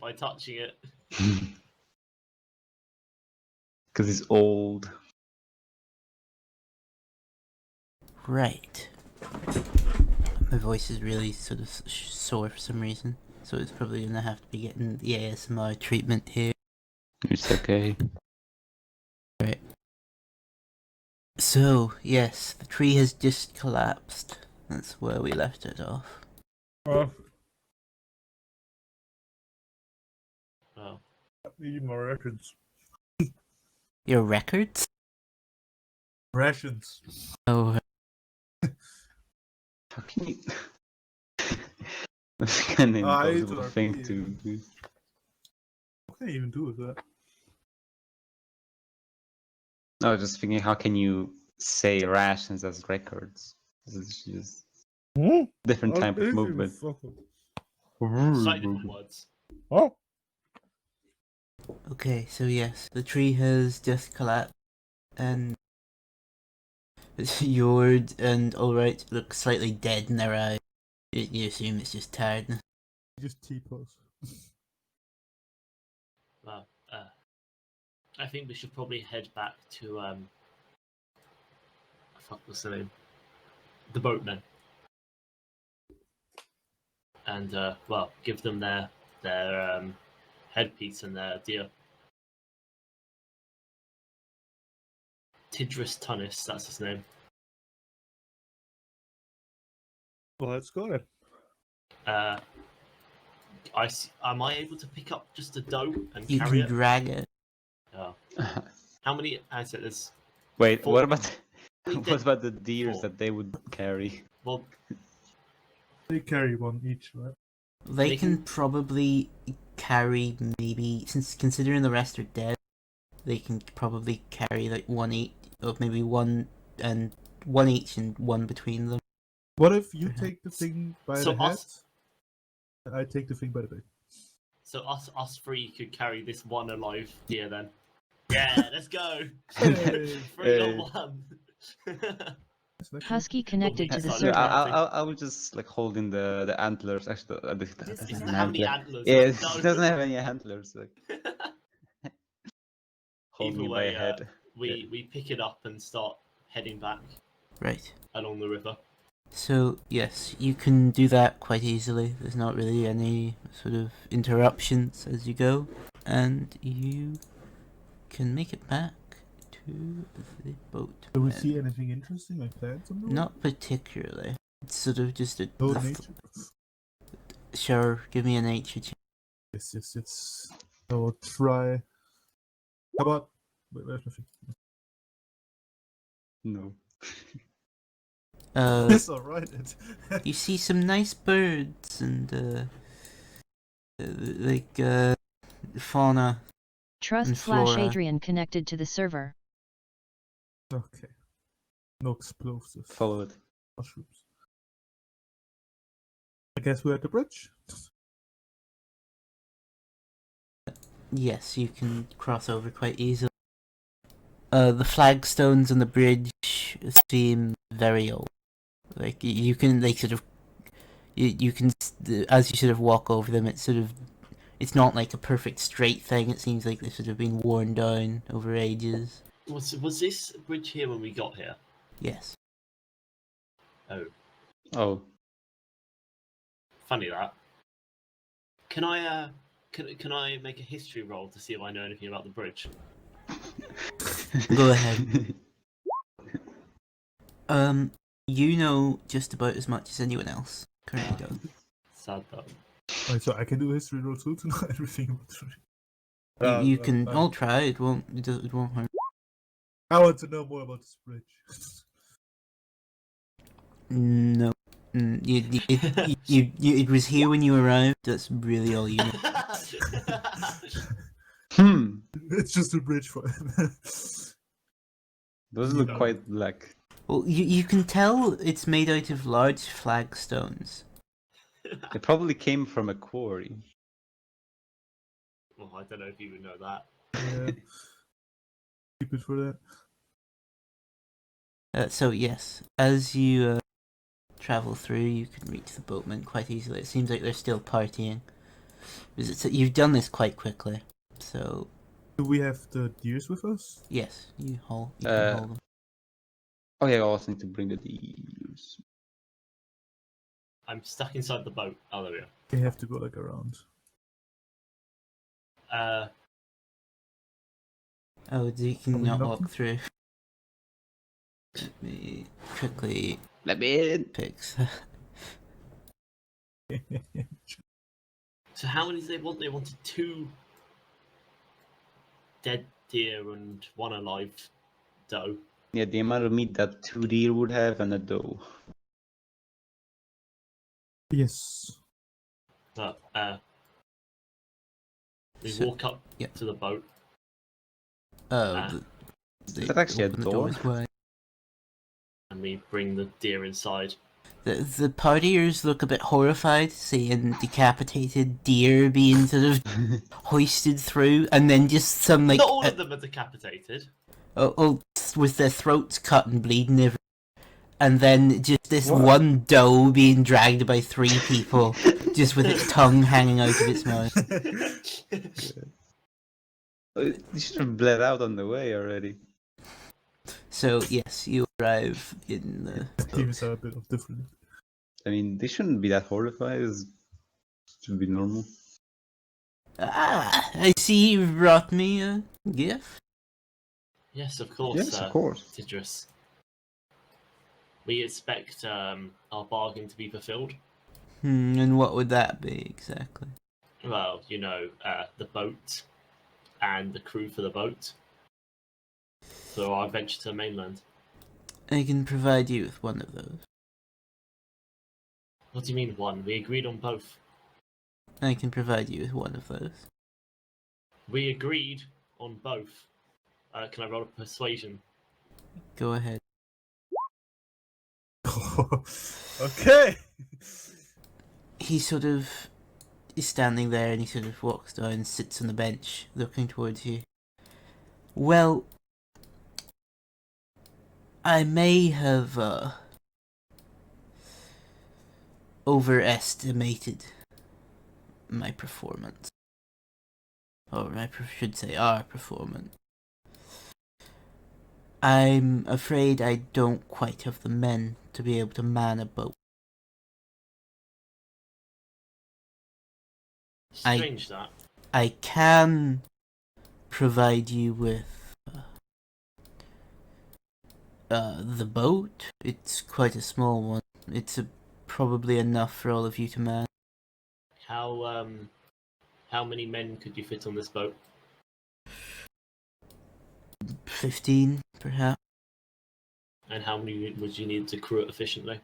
by touching it. Because it's old. Right. My voice is really sort of sore for some reason, so it's probably gonna have to be getting the ASMR treatment here. It's okay. Right. So, yes, the tree has just collapsed. That's where we left it off. Oh, Oh. I need more rations. Your records? Rations. Oh, How can you... That's kind of I impossible thought thing you- to do. What can I even do with that? I was just thinking, how can you say rations as records? It's just different type of movement. Slightly different words. Oh, okay, so yes, the tree has just collapsed, and Yord and Alright look slightly dead in their eyes. You assume it's just tiredness. just T-pose. Well, I think we should probably head back to fuck, what's the name? The boatmen. And well, give them their headpiece and their deer. Tidris Tunnis, that's his name. Well, let's go then. Am I able to pick up just a doe and You carry can it? drag it. Oh. How many? I said there's. Wait, Four. what about We what did about the deers four. that they would carry? Well, They carry one each, right? They They can can- probably carry maybe, since considering the rest are dead, they can probably carry like one each, or maybe one each and one between them. What if you Mhm. take the thing by So the head, us- and I take the thing by the back? so us three could carry this one alive deer then. Yeah, let's go. Hey. 3 on Hey. 1. It's like- Husky connected to the Sorry, server. I was just like holding the antlers. Actually, This doesn't doesn't have have any antler. antlers. Yeah, No. it doesn't have any antlers. Like, holding Either me by way, a head. we pick it up and start heading back Right. along the river. So yes, you can do that quite easily. There's not really any sort of interruptions as you go, and you can make it back to the boat. Do we And see anything interesting, like plants on the road? not particularly. It's sort of just a No nature. Sure, give me a nature check. Yes. I will try. How about? Wait, there's nothing. No. It's alright. You see some nice birds and fauna. And flora. Trust/Adrian connected to the server. Okay. No explosives. Follow it. Mushrooms. I guess we're at the bridge. Yes, you can cross over quite easily. The flagstones on the bridge seem very old. Like you can like sort of you can as you sort of walk over them, it's not like a perfect straight thing. It seems like they've sort of been worn down over ages. Was this bridge here when we got here? Yes. Oh, Oh, funny that. Can I can I make a history roll to see if I know anything about the bridge? Go ahead. You know just about as much as anyone else currently does. Sad though. Right, so I can do a history roll too to know everything about the bridge. You can all try. It won't hurt. I want to know more about this bridge. No. It was here when you arrived. That's really all you know. It's just a bridge for those look quite black. Well, you can tell it's made out of large flagstones. They probably came from a quarry. Well, I don't know if you would know that. Yeah. Keep it for that. So yes, as you travel through, you can reach the boatmen quite easily. It seems like they're still partying. You've done this quite quickly, so Do we have the deers with us? yes, you can hold them. Oh yeah, I also need to bring the deers. I'm stuck inside the boat. Oh, there we are. We have to go like around. Oh, you Are can we not not- walk through. Let me quickly Let me in. fix. So how many did they want? They wanted 2 dead deer and 1 alive doe. Yeah, the amount of meat that 2 deer would have and a doe. Yes. But we So- walk up yeah. to the boat. Oh, Is that actually a open the door? doors wide. And we bring the deer inside. The partiers look a bit horrified, seeing decapitated deer being sort of hoisted through, and then just some like Not all of them are decapitated. with their throats cut and bleeding everywhere. And then just this What? one doe being dragged by 3 people, just with its tongue hanging out of its mouth. You should have bled out on the way already. So yes, you arrive in the boat. Deers are a bit of different. I mean, they shouldn't be that horrified. It should be normal. Ah, I see you brought me a gift. Yes, of course. Yes, of course. Tidris. We expect our bargain to be fulfilled. And what would that be exactly? Well, the boat and the crew for the boat for our adventure to the mainland. I can provide you with one of those. What do you mean 1? We agreed on both. I can provide you with one of those. We agreed on both. Can I roll a persuasion? Go ahead. Okay. He sort of is standing there and he sort of walks down and sits on the bench looking towards you. Well, I may have overestimated my performance. Or I should say our performance. I'm afraid I don't quite have the men to be able to man a boat. Strange that. I can provide you with the boat. It's quite a small one. It's probably enough for all of you to man. How many men could you fit on this boat? 15, perhaps. And how many would you need to crew it efficiently?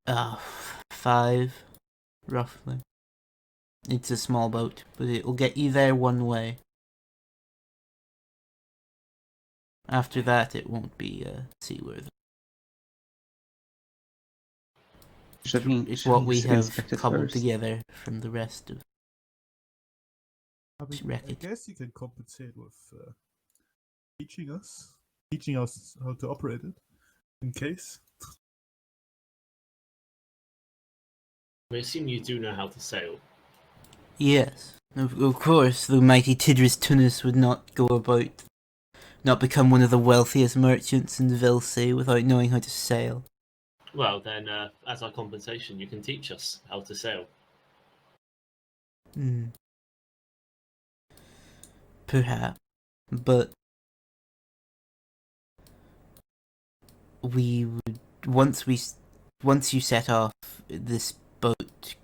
5, roughly. It's a small boat, but it will get you there one way. After that, it won't be seaworthy. It's what we have cobbled together from the rest of. I Wreckage. guess you can compensate with teaching us how to operate it, in case. I assume you do know how to sail. Yes, of course, the mighty Tidris Tunis would not go about, not become one of the wealthiest merchants in Vilsea without knowing how to sail. Well, then, as our compensation, you can teach us how to sail. Perhaps, but we would once you set off this boat,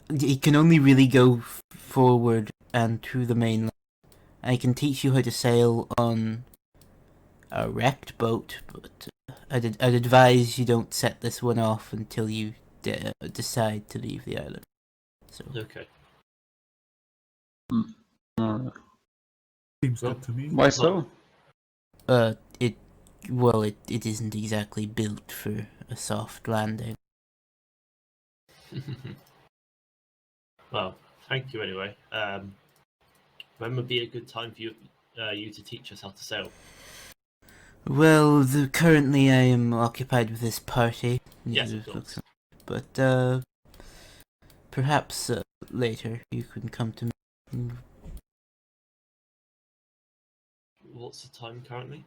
it can only really go forward and to the mainland. I can teach you how to sail on a wrecked boat, but I'd advise you don't set this one off until you decide to leave the island. So Okay. Seems Well, good to me. Why so? it isn't exactly built for a soft landing. Well, thank you anyway. When would be a good time for you to teach us how to sail? Well, currently I am occupied with this party. Yes, of course. But perhaps later you can come to me. What's the time currently?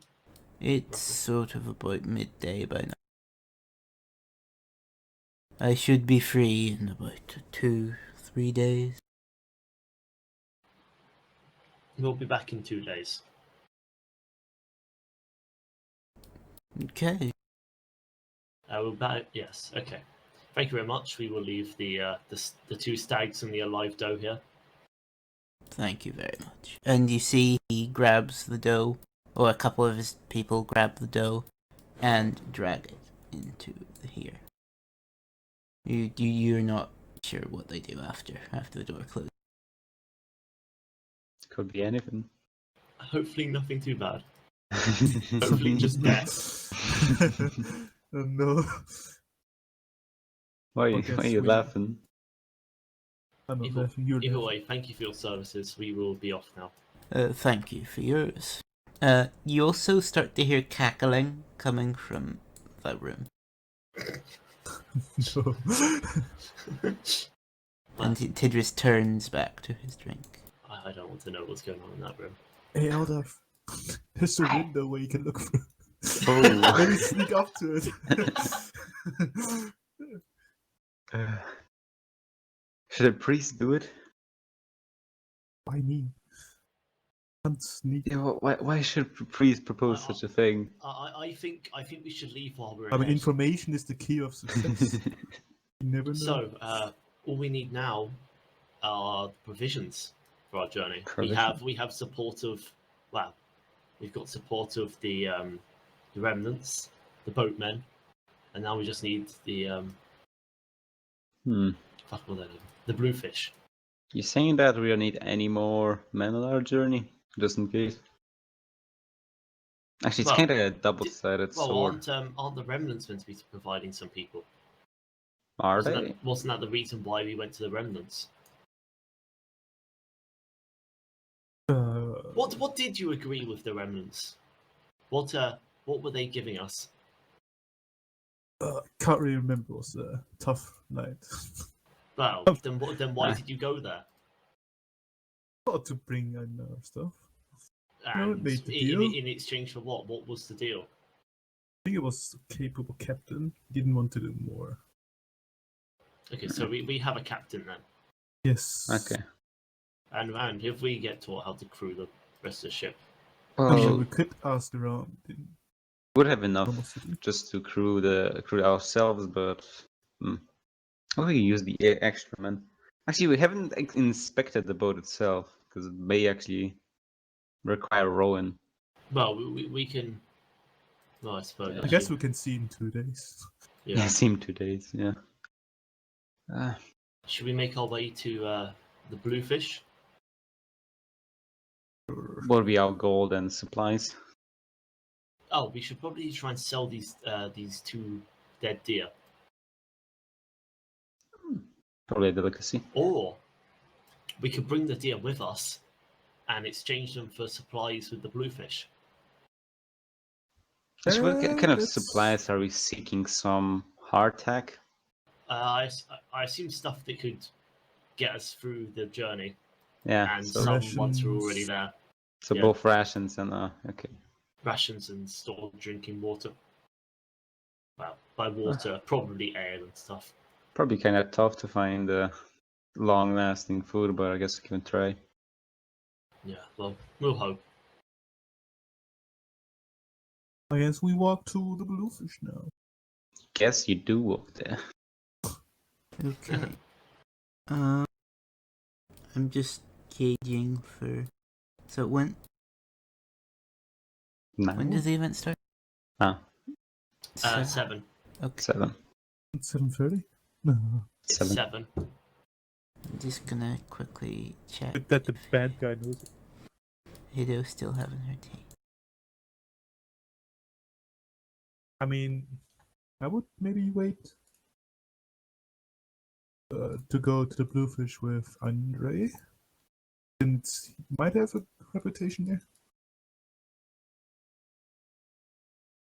It's sort of about midday by now. I should be free in about 2-3 days. We'll be back in 2 days. Okay. We'll back. Yes. Okay. Thank you very much. We will leave the 2 stags and the alive doe here. Thank you very much. And you see he grabs the dough, or a couple of his people grab the dough, and drag it into here. You're not sure what they do after the door closes. Could be anything. Hopefully nothing too bad. Hopefully just death. Oh, no. Why I guess are you we- laughing? I'm not Either, laughing. You're either laughing. way, thank you for your services. We will be off now. Thank you for yours. You also start to hear cackling coming from that room. No. And Tidris turns back to his drink. I don't want to know what's going on in that room. Hey, Eldar. There's a window where you can look through. Oh. Maybe sneak up to it. Should a priest do it? Why me? Can't sneak. Yeah, why should a priest propose such a thing? I think we should leave while we're I mean, ahead. information is the key of success. You never know. So, all we need now are provisions for our journey. Provision. We have support of, well, we've got support of the remnants, the boatmen, and now we just need the fuck what are they? The bluefish. You saying that we don't need any more men on our journey, just in case? Actually, it's Well, kind of a double-sided Well, sword. aren't the remnants meant to be providing some people? Are they? Wasn't that the reason why we went to the remnants? What did you agree with the remnants? What were they giving us? Can't really remember. It was a tough night. Well, then why did you go there? Thought to bring in stuff. And made the deal. in exchange for what? What was the deal? I think it was a capable captain. Didn't want to do more. Okay, so we have a captain then. Yes. Okay. And if we get taught how to crew the rest of the ship, I mean, Well, we could ask around. would have enough Normal city. just to crew ourselves, but we can use the extra men. Actually, we haven't inspected the boat itself because it may actually require rowing. well, we can. Well, I suppose. Yeah. I guess we can see in 2 days. Yeah. Yeah, seem 2 days. Yeah. Should we make our way to the bluefish? What would be our gold and supplies? Oh, we should probably try and sell these 2 dead deer, Probably a delicacy. or we could bring the deer with us and exchange them for supplies with the bluefish. Actually, what kind of Let's- supplies are we seeking? Some hardtack? I assume stuff that could get us through the journey, Yeah. and So, some once we're rations. already there. so yeah. both rations and okay. Rations and stored drinking water. Well, by water, probably ale and stuff. Probably kind of tough to find long-lasting food, but I guess we can try. Yeah, well, we'll hope. I guess we walk to the bluefish now. Guess you do walk there. Okay. I'm just gauging for. So when Now? does the event start? Ah, 7. Okay. 7. It's 7:30. No. It's 7. 7. I'm just gonna quickly check. But that the bad guy knows it. Hido's still having her tea. I mean, I would maybe wait to go to the bluefish with Andre. And he might have a reputation there.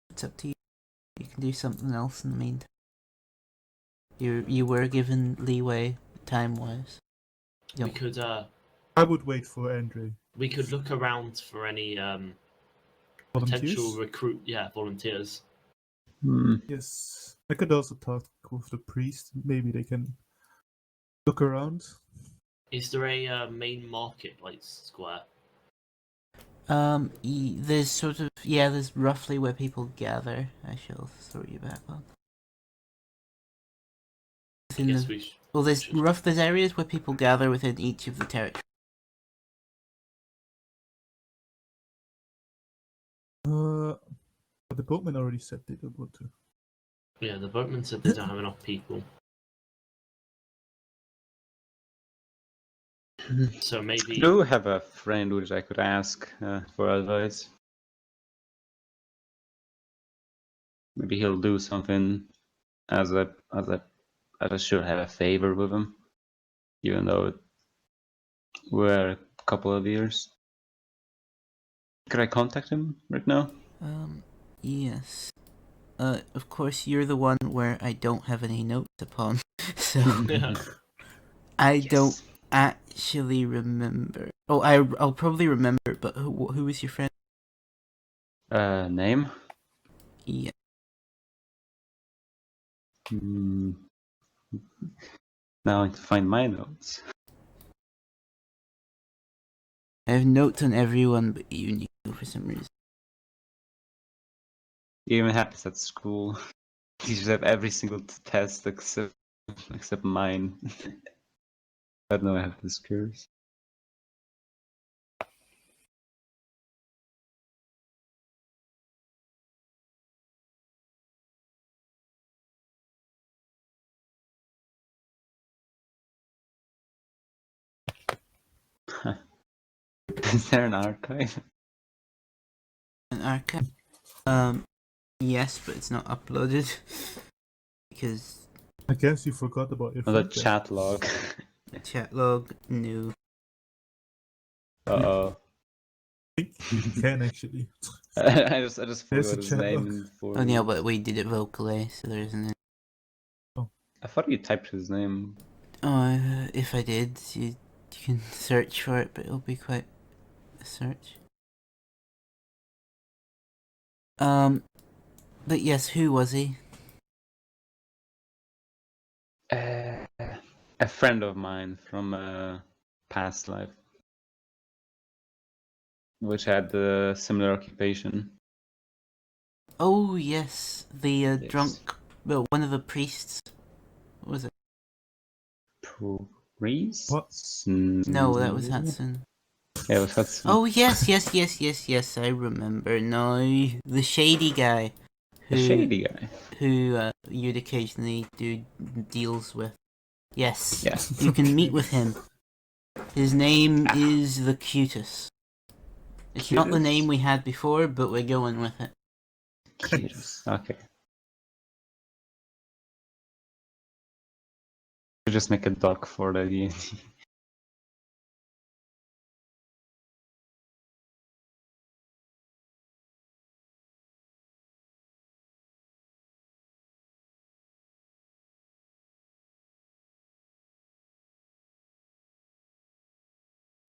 It's up to you. You can do something else in the meantime. You were given leeway time-wise. We Yep. could I would wait for Andre. look around for any Volunteers? potential volunteers. Hmm. Yes. I could also talk with the priest. Maybe they can look around. Is there a main marketplace square? There's sort of there's roughly where people gather. I shall throw you back on. I guess we should. Well, there's should- there's areas where people gather within each of the territories. But the boatman already said they don't want to. Yeah, the boatman said they don't have enough people. So I maybe do have a friend which I could ask for advice. Maybe he'll do something as I should have a favor with him, even though we're a couple of years. Could I contact him right now? Yes. Of course, you're the one where I don't have any notes upon, so yeah. I Yes. don't actually remember. Oh, I'll probably remember, but who was your friend? Name? Yeah. Hmm. Now I need to find my notes. I have notes on everyone but you for some reason. It even happens at school. Teachers have every single test except mine. I don't know I have this curse. Is there an archive? An archive? Yes, but it's not uploaded because I guess you forgot about your Oh, the friend then. chat log. chat log no. Uh-oh. I think you can actually. I just There's forgot a his chat name log. in 4 Oh yeah, words. but we did it vocally, so there isn't. I thought you typed his name. Oh, if I did, you can search for it, but it'll be quite a search. But yes, who was he? A friend of mine from a past life, which had a similar occupation. Oh yes, the Yes. drunk. Well, one of the priests. What was it? Priest? What? No, that was Hudson. Yeah, it was Hudson. Oh yes. I remember now. The shady guy. The shady guy. Who you'd occasionally do deals with. Yes. Yeah. You can meet with him. His name is the Cutus. It's not the Cutus? name we had before, but we're going with it. Cutus. Okay. Should just make a doc for the D&D.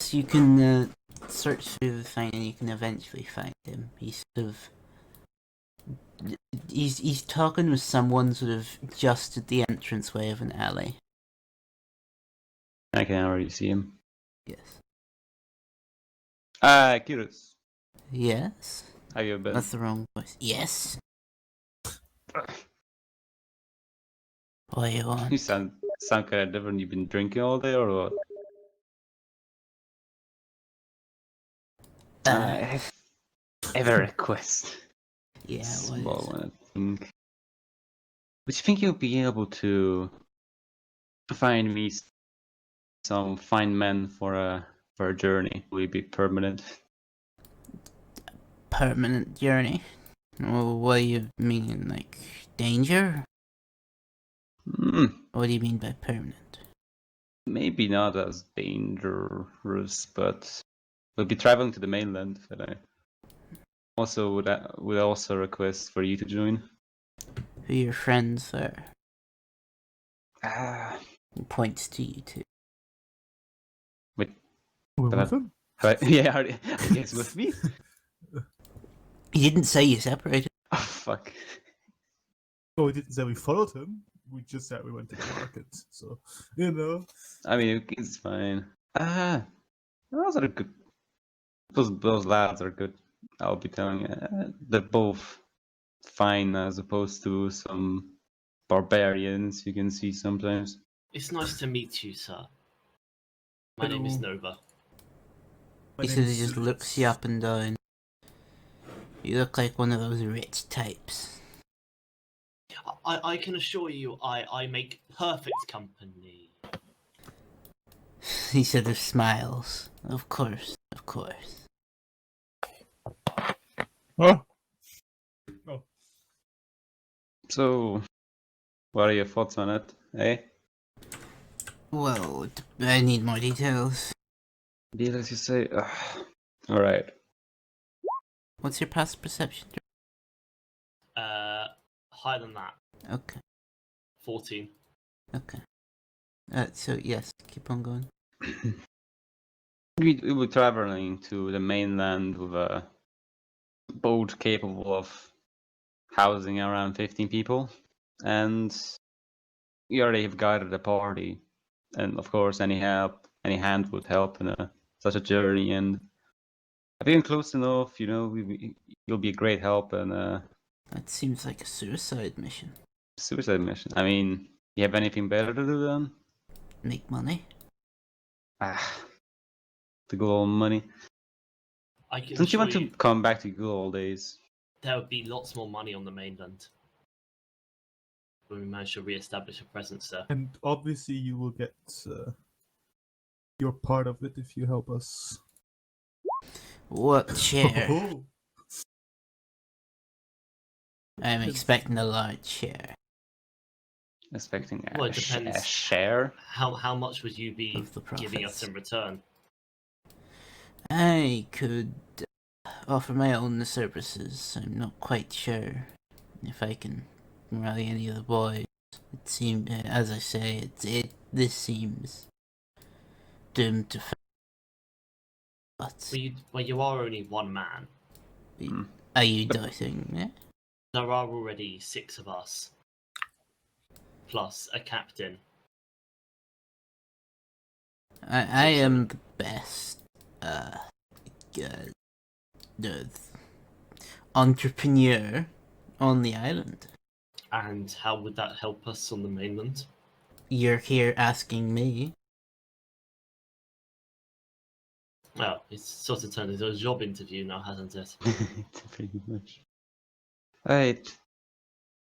So you can search through the thing and you can eventually find him. He's sort of... He's talking with someone sort of just at the entranceway of an alley. I can already see him. Yes. Cutus. Yes? How you been? That's the wrong voice. Yes? What do you want? You sound kind of different. You've been drinking all day or what? I have a request. Yeah, Small what is it? one, I think. Would you think you'll be able to find me some fine men for a journey? Will it be permanent? Permanent journey? Well, what do you mean, like, danger? What do you mean by permanent? Maybe not as dangerous, but we'll be traveling to the mainland, and I also would also request for you to join. Who are your friends there? Points to you two. We're But- with him. Yeah, are you guys with me? He didn't say you separated. Oh, fuck. Oh, we didn't say we followed him. We just said we went to the market. So, you know. I mean, it's fine. Those are good. Those lads are good. I'll be telling you. They're both fine as opposed to some barbarians you can see sometimes. It's nice to meet you, sir. My name is Hello. Nova. My He name sort of is just looks you up and down. You look like one of those rich types. I can assure you, I make perfect company. He sort of smiles. Of course, of course. Huh? Oh, So, what are your thoughts on it, eh? Well, I need more details. Deal as you say. Alright. What's your past perception? Higher than that. Okay, 14. okay. So yes, keep on going. We were traveling to the mainland with a boat capable of housing around 15 people, and we already have guided a party. And of course, any hand would help in such a journey. And I've been close enough, you know, you'll be a great help in a That seems like a suicide mission. suicide mission. I mean, you have anything better to do then? Make money? The good old money. I can Don't you assure want to come back to good old days? there would be lots more money on the mainland when we manage to re-establish a presence there. and obviously you will get your part of it if you help us. What share? Oh, I'm expecting a large share Expecting Well, it a depends. share? How much would you be of the giving us profits. in return? I could offer my own services. I'm not quite sure if I can rally any of the boys. It seems, as I say, this seems doomed to fail. But Well, you are only one man. are you doubting it? There are already 6 of us, plus a captain. I am the best the entrepreneur on the island. And how would that help us on the mainland? You're here asking me. Well, it's sort of turned into a job interview now, hasn't it? Pretty much. Right.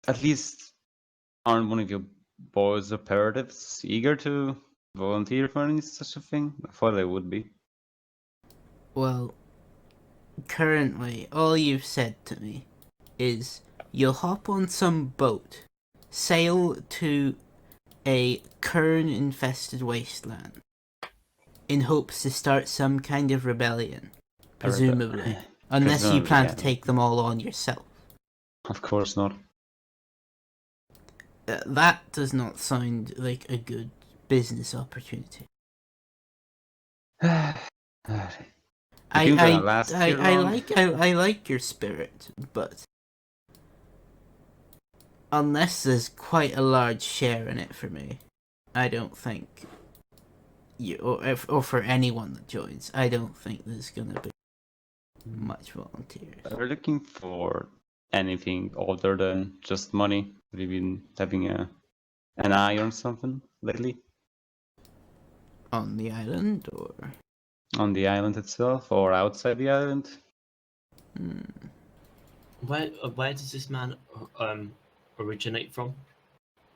At least aren't one of your boys operatives eager to volunteer for any such a thing? I thought they would be. Well, currently, all you've said to me is you'll hop on some boat, sail to a kern-infested wasteland, in hopes to start some kind of rebellion, presumably. Unless you plan to take them all on yourself. Of course not. That does not sound like a good business opportunity. Think I gonna last here long? I like your spirit, but unless there's quite a large share in it for me, I don't think or for anyone that joins, I don't think there's gonna be much volunteers. We're looking for anything other than just money. Have you been having an eye on something lately? On the island, or On the island itself or outside the island? Where does this man originate from?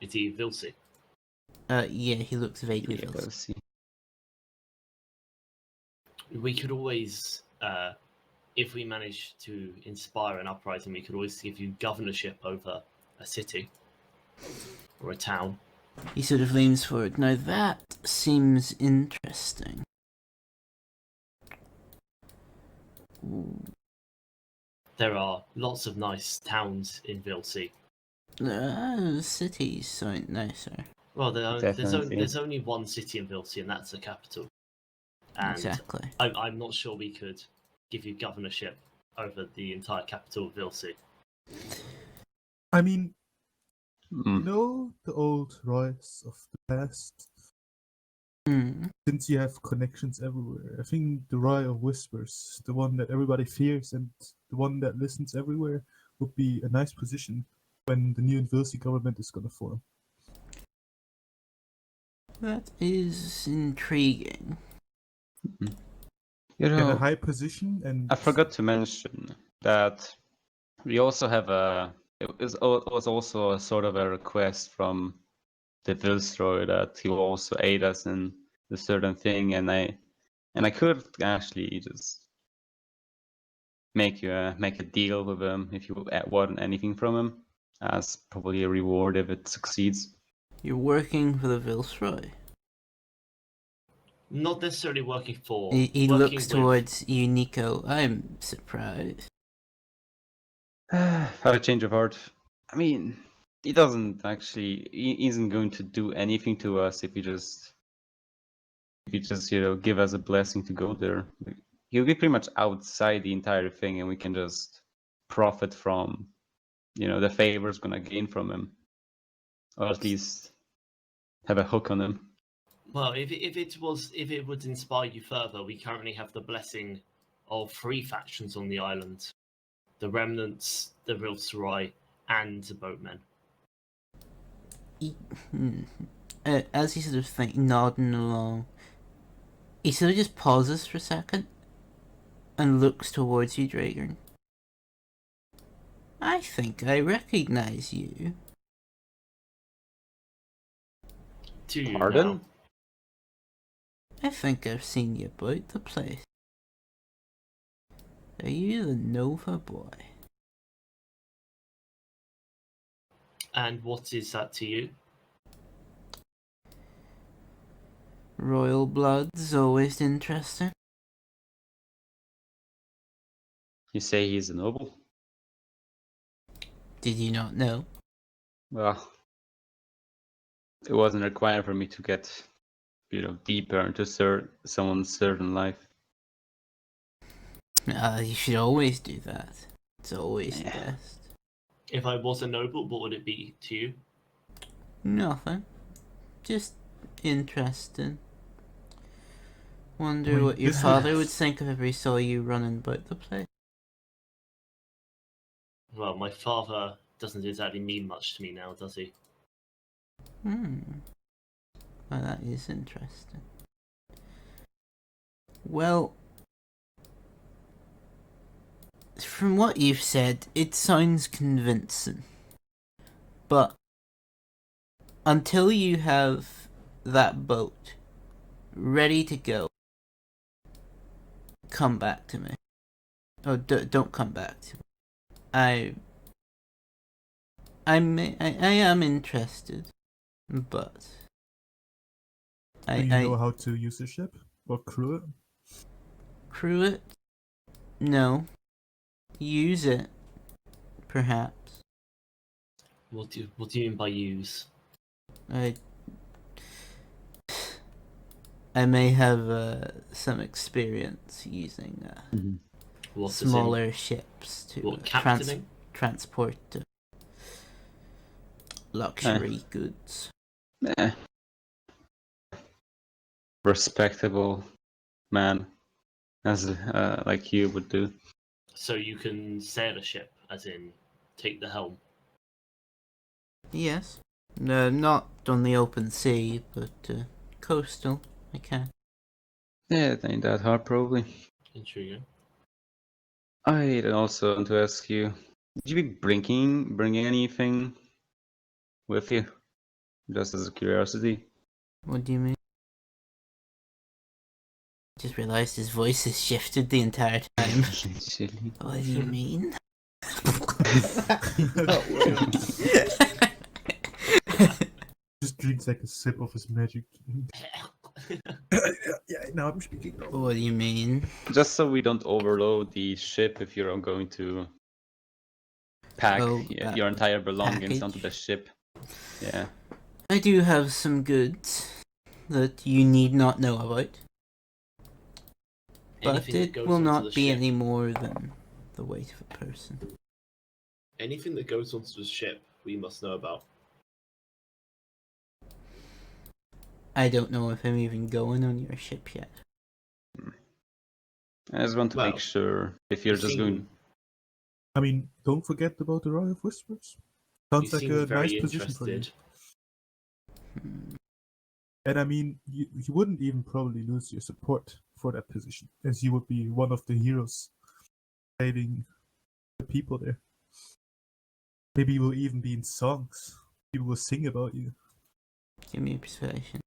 Is he Vilsey? Yeah, he looks vaguely Yeah, Vilsey. let's see. We could always, if we manage to inspire an uprising, we could always give you governorship over a city or a town. He sort of leans forward. Now that seems interesting. There are lots of nice towns in Vilsey. Cities sound nicer. Well, Definitely. there's only one city in Vilsea, and that's the capital. And Exactly. I'm not sure we could give you governorship over the entire capital of Vilsea. I mean, Mm. you know the old Royce of the past? Hmm. Since you have connections everywhere, I think the Roy of Whispers, the one that everybody fears and the one that listens everywhere, would be a nice position when the new Vilsea government is going to form. That is intriguing. You Get a know, high position, and I forgot to mention that we also have it was also a sort of a request from the Viceroy that he will also aid us in a certain thing, and I could actually just make a deal with him if you want anything from him, as probably a reward if it succeeds. You're working for the Viceroy. Not necessarily working for. He working looks with, towards you, Nico. I'm surprised. Have a change of heart. I mean, he doesn't actually. He isn't going to do anything to us if he just give us a blessing to go there. He'll be pretty much outside the entire thing, and we can just profit from the favors gonna gain from him, or at least have a hook on him. Well, if it would inspire you further, we currently have the blessing of 3 factions on the island: the Remnants, the Vilserai, and the Boatmen. As he sort of nodding along, he sort of just pauses for a second and looks towards you, Dragon. I think I recognize you. To you Pardon? now. I think I've seen you about the place. Are you the Nova boy? And what is that to you? Royal blood's always interesting. You say he's a noble? Did you not know? Well, it wasn't required for me to get, deeper into someone's certain life. You should always do that. It's always the Yeah. best. If I was a noble, what would it be to you? Nothing. Just interesting. Wonder I mean, what your this father is- would think if ever he saw you running about the place. Well, my father doesn't exactly mean much to me now, does he? Well, that is interesting. Well, from what you've said, it sounds convincing. But until you have that boat ready to go, come back to me. Oh, don't come back to me. I am interested, but do you know how to use a ship or crew it? crew it? No. Use it, perhaps. What do you mean by use? I may have some experience using What, as in- smaller ships to What, captaining? transport luxury goods. Respectable man, as like you would do. So you can sail a ship, as in take the helm. Yes. Not on the open sea, but coastal. I can. Yeah, it ain't that hard, probably. Intriguing. I also want to ask you: would you be bringing anything with you, just as a curiosity? What do you mean? Just realized his voice has shifted the entire time. Literally. What do you mean? Just drinks like a sip of his magic drink. Yeah, now I'm speaking. What do you mean? Just so we don't overload the ship if you're going to pack Oh, your entire belongings package? onto the ship. Yeah. I do have some goods that you need not know about, but Anything that it goes will onto the not be ship. any more than the weight of a person. Anything that goes onto the ship, we must know about. I don't know if I'm even going on your ship yet. I just want to make Well, sure if you're You just seem- going. I mean, don't forget about the Roy of Whispers. You Sounds like seem a very nice position for you. interested. Hmm. And I mean, you wouldn't even probably lose your support for that position, as you would be one of the heroes saving the people there. Maybe you will even be in songs. People will sing about you. Give me a persuasion.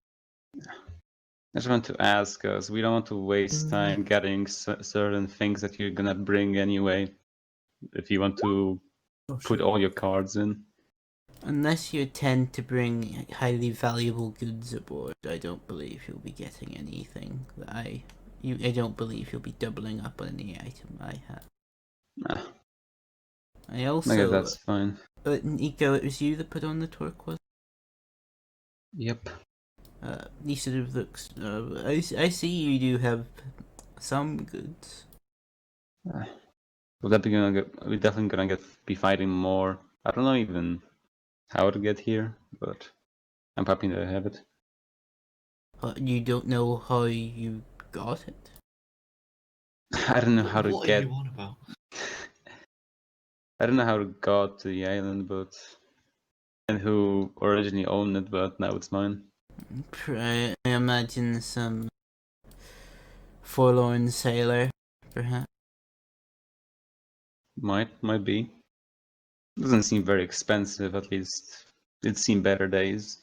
I just want to ask us. We don't want to waste time getting certain things that you're gonna bring anyway. If you want to Oh, put shit. all your cards in. Unless you intend to bring highly valuable goods aboard, I don't believe you'll be getting anything that I don't believe you'll be doubling up on any item I have. Nah, I I also, guess that's fine. Nico, it was you that put on the turquoise. Yep. He sort of looks. I see you do have some goods. We're definitely gonna be fighting more. I don't know even how to get here, but I'm happy to have it. You don't know how you got it. I don't know how to What get. are you on about? I don't know how to got to the island, but and who originally owned it, but now it's mine. I imagine some forlorn sailor, perhaps. Might be. Doesn't seem very expensive, at least. It's seen better days.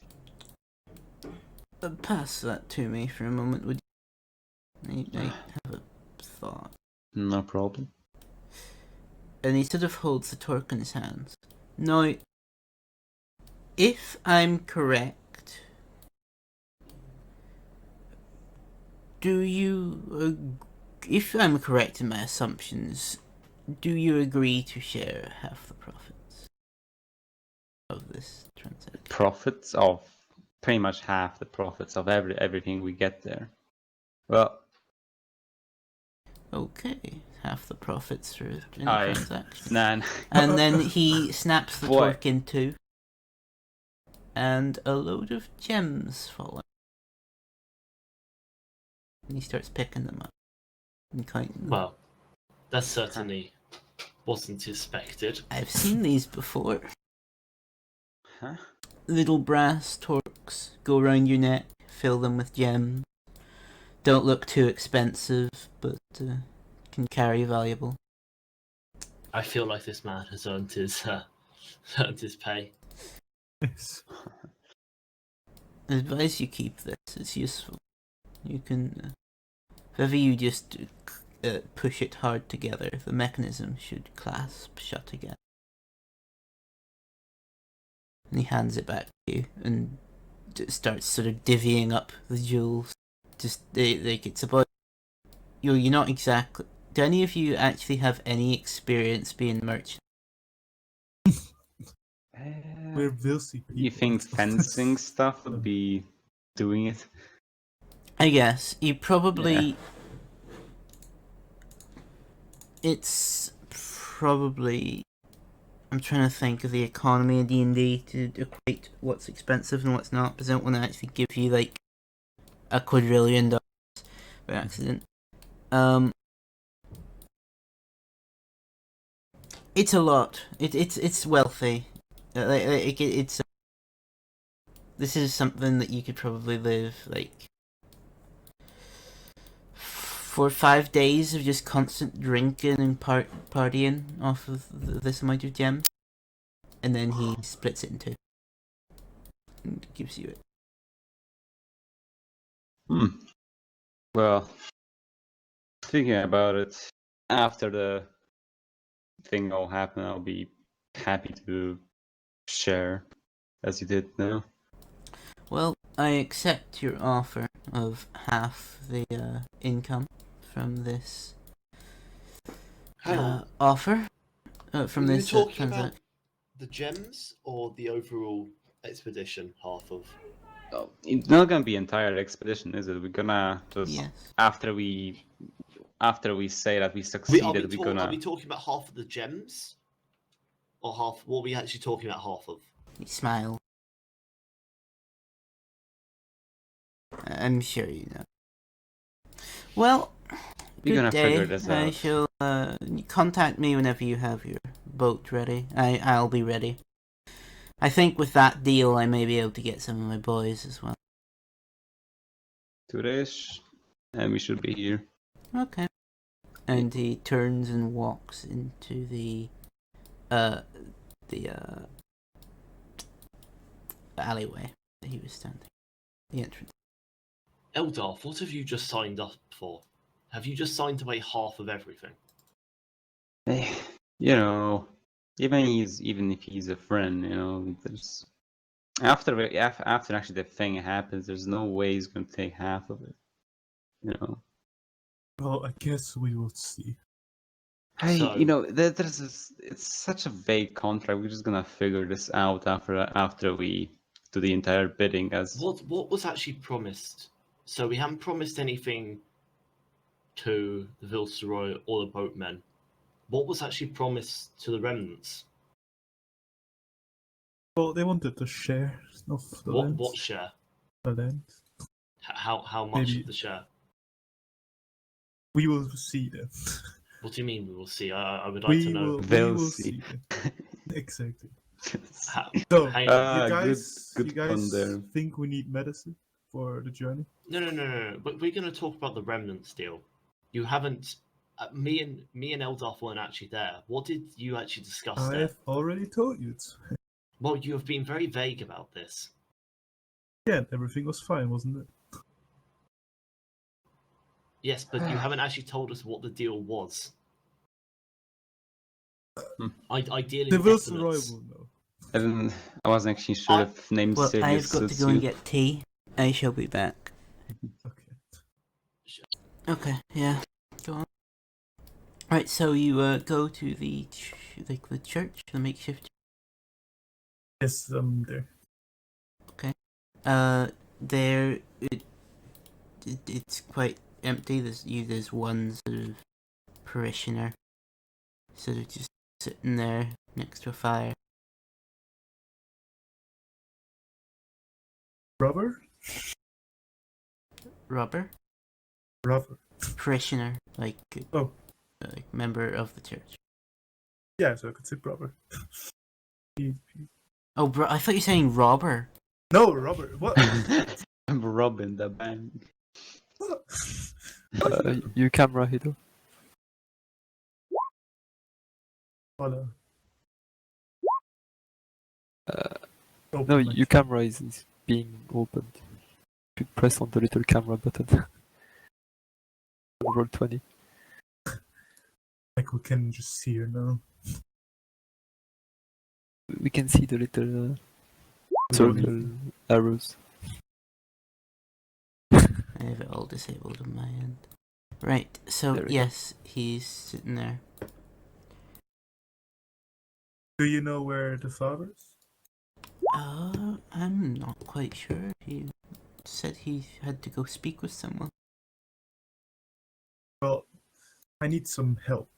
Pass that to me for a moment, would you? I have a thought. No problem. And he sort of holds the torque in his hands. Now, if I'm correct, if I'm correct in my assumptions, do you agree to share half the profits of this transaction? Profits of pretty much half the profits of everything we get there. Well, Okay, half the profits for any I transaction. nah. And then he snaps the Boy. torque in two, and a load of gems fall out. And he starts picking them up and counting them. Well, that certainly wasn't expected. I've seen these before. Huh? Little brass torques go around your neck, fill them with gems. Don't look too expensive, but can carry valuable. I feel like this man has earned his pay. Yes. I advise you keep this, it's useful. You can, if ever you just push it hard together, the mechanism should clasp shut again. And he hands it back to you and starts sort of divvying up the jewels. Just like it's about you're not exactly. Do any of you actually have any experience being merchant? We're Vilsey people. You think that's all. fencing stuff would be doing it? I guess you probably. Yeah. It's probably. I'm trying to think of the economy of D&D to equate what's expensive and what's not, because I don't want to actually give you like a $250 by accident. It's a lot. It's wealthy. It's. This is something that you could probably live like for 5 days of just constant drinking and partying off of this amount of gems, and then he splits it in two and gives you it. Well, thinking about it, after the thing all happened, I'll be happy to share, as you did now. Well, I accept your offer of half the income from this Hang on. offer from Were you this talking transaction. about the gems or the overall expedition, half of. Oh, it's not gonna be entire expedition, is it? We're gonna just Yes. after we say that we Are succeeded, we gonna. talking about half of the gems, or half? What are we actually talking about? Half of? He smiled. I'm sure you know. Well, We're good gonna day. figure this I out. shall contact me whenever you have your boat ready. I'll be ready. I think with that deal, I may be able to get some of my boys as well. 2 days, and we should be here. Okay. And he turns and walks into the alleyway that he was standing. The entrance. Eldarth, what have you just signed up for? Have you just signed away half of everything? You know, even if he's a friend, you know, there's after actually the thing happens, there's no way he's gonna take half of it. You know. Well, I guess we will see. Hey, So- you know, there's this, it's such a vague contract. We're just gonna figure this out after we do the entire bidding. As What was actually promised? So we haven't promised anything to the Vilceroy or the boatmen. What was actually promised to the remnants? Well, they wanted to share of the land. What share? The land. How much Maybe- of the share? We will see then. What do you mean we will see? I would like to know. We They'll will see. see. Exactly. How, So, hang on. you guys, good you guys fun there. think we need medicine for the journey? No. But we're going to talk about the remnants deal. You haven't. Me and Eldarth weren't actually there. What did you actually discuss there? I've already told you it's. Well, you have been very vague about this. Yeah, everything was fine, wasn't it? Yes, but you haven't actually told us what the deal was. Ideally, The Viceroy definites. will know. I wasn't actually sure if named Well, Sirius I've got to suits go and you. get tea. I shall be back. Okay. Okay, yeah. Go on. Right, so you go to the the church, the makeshift. Yes, there. There it's quite empty. There's one sort of parishioner, sort of just sitting there next to a fire. Rubber? Robber, Rubber. parishioner, like Oh. like member of the church. Yeah, so I could say rubber. Oh, bro, I thought you were saying robber. No, rubber. What? I'm robbing the bank. You camera Hito. Hold on. Open No, my- your camera is being opened. You press on the little camera button. Roll 20. Like we can just see her now. We can see the little We don't circle need- arrows. I have it all disabled on my end. Right, so There we go. yes, he's sitting there. Do you know where the father is? I'm not quite sure. He said he had to go speak with someone. Well, I need some help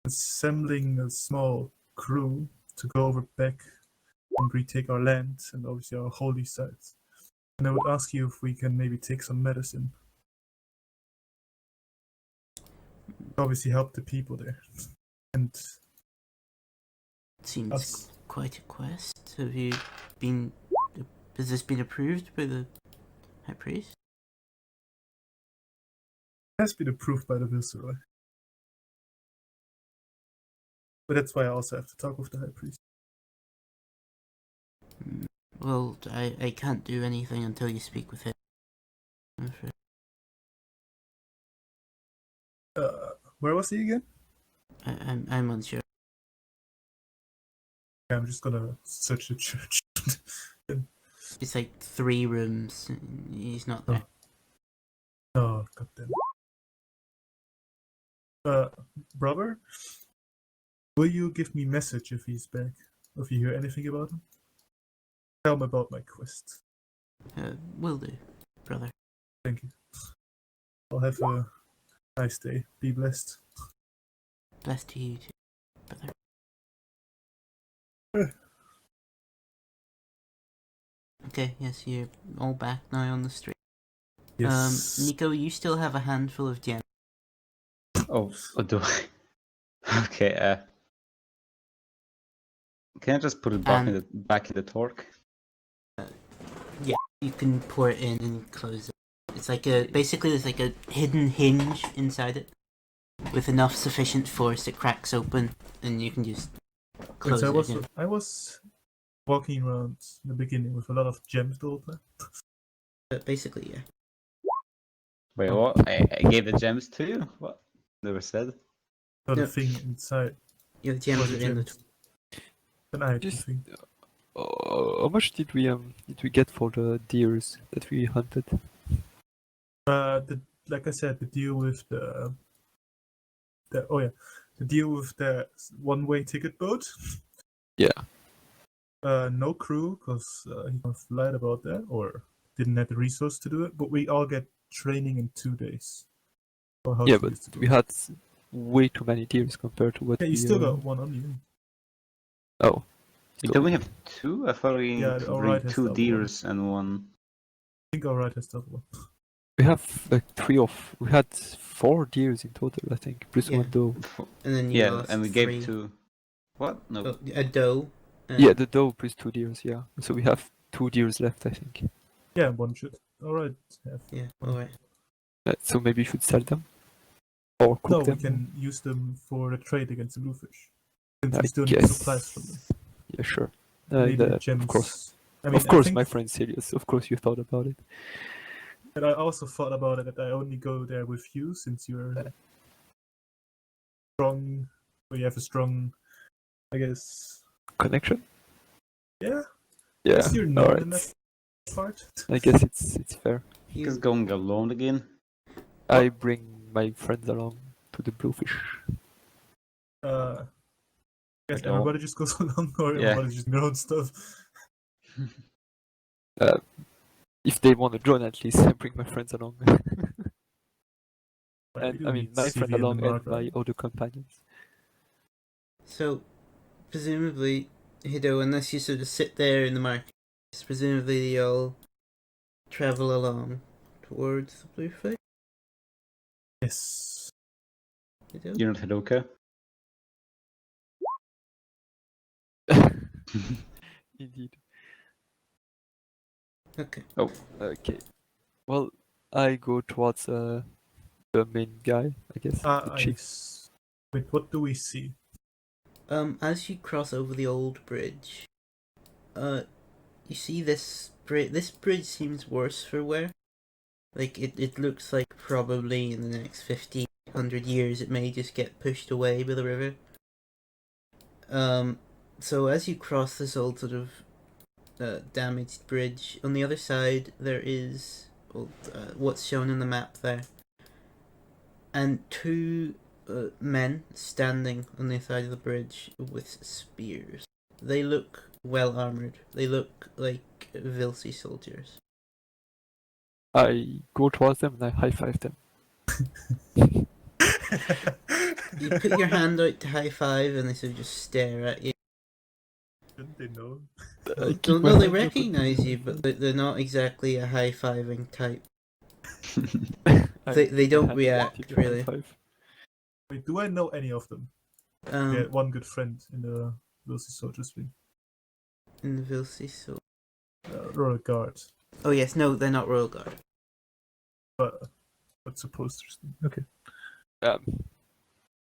assembling a small crew to go over back and retake our land and obviously our holy sites. And I would ask you if we can maybe take some medicine. Obviously help the people there. And Seems us. quite a quest. Have you been? Has this been approved by the high priest? has been approved by the Viceroy. But that's why I also have to talk with the High Priest. Well, I can't do anything until you speak with him. I'm afraid. Where was he again? I'm unsure. Yeah, I'm just gonna search the church. It's like 3 rooms. He's not there. Oh, goddamn. Brother? Will you give me message if he's back? If you hear anything about him? Tell me about my quest. Will do, brother. Thank you. I'll have a nice day. Be blessed. Blessed to you too, brother. Okay, yes, you're all back now on the street. Yes. Nico, you still have a handful of gems. Oh, do I? Okay. Can I just put it back in the torque? You can pour it in and close it. It's like basically there's like a hidden hinge inside it with enough sufficient force it cracks open and you can just close So it again. I was walking around in the beginning with a lot of gems the whole time. But basically, yeah. Wait, Oh. what? I gave the gems to you? What? Never said. Not No. a thing inside. Your gems Was are it in the gems? Then I had the Just- thing. How much did we get for the deers that we hunted? Like I said, the deal with the deal with the one-way ticket boat. Yeah. No crew because he was lied about that or didn't have the resource to do it. But we all get training in 2 days. For how Yeah, to but use the boat. we had way too many deers compared to what Yeah, we. you still got one on you. Oh. Wait, don't we have two? I thought we Yeah, could alright, bring has two that one. deers and one. I think alright has that one. We have like we had 4 deers in total, I think, plus Yeah. one doe. And then you Yeah, lost and we 3. gave two. What? No. Oh, a doe. and- Yeah, the doe plus 2 deers, yeah. So we have 2 deers left, I think. Yeah, one should. Alright. Yeah, alright. So maybe we should sell them? Or cook No, them? we can use them for the trade against the bluefish. Since we I still need guess. supplies from them. Yeah, sure. Maybe the Of gems. course. I mean, Of course, I think, my friend Sirius. Of course you thought about it. But I also thought about it that I only go there with you since you're strong. Or you have a strong, I guess. Connection? Yeah. Yeah. Guess you're known in Alright. that part. I guess it's fair. Just going alone again. I bring my friends along to the bluefish. Guess Like all- everybody just goes along, or Yeah. everybody's just their own stuff. If they want to join, at least I bring my friends along. Like, we And do I mean, need my CV friend in the along and mark, my right? other companions. So, presumably, Hido, unless you sort of sit there in the market, presumably you'll travel along towards the bluefish. Yes. Hido? You're not Hidoka. Indeed. Okay. Okay. Well, I go towards the main guy, I guess. the chief. Wait, what do we see? As you cross over the old bridge, you see this bridge. This bridge seems worse for wear. Like, it looks like probably in the next 50, 100 years it may just get pushed away by the river. So as you cross this old sort of damaged bridge, on the other side there is what's shown on the map there. And 2 men standing on the side of the bridge with spears. They look well armored. They look like Vilsi soldiers. I go towards them and I high five them. You put your hand out to high five and they sort of just stare at you. Didn't they know? I keep my No, they hand up and- recognize you, but they're not exactly a high fiving type. I They keep my don't hand up react, and give a high really. five. Wait, do I know any of them? Yeah, one good friend in the Wilson Soldiers wing. In the Vilsi, so. Royal Guard. Oh yes, no, they're not Royal Guard. But supposed to. Okay.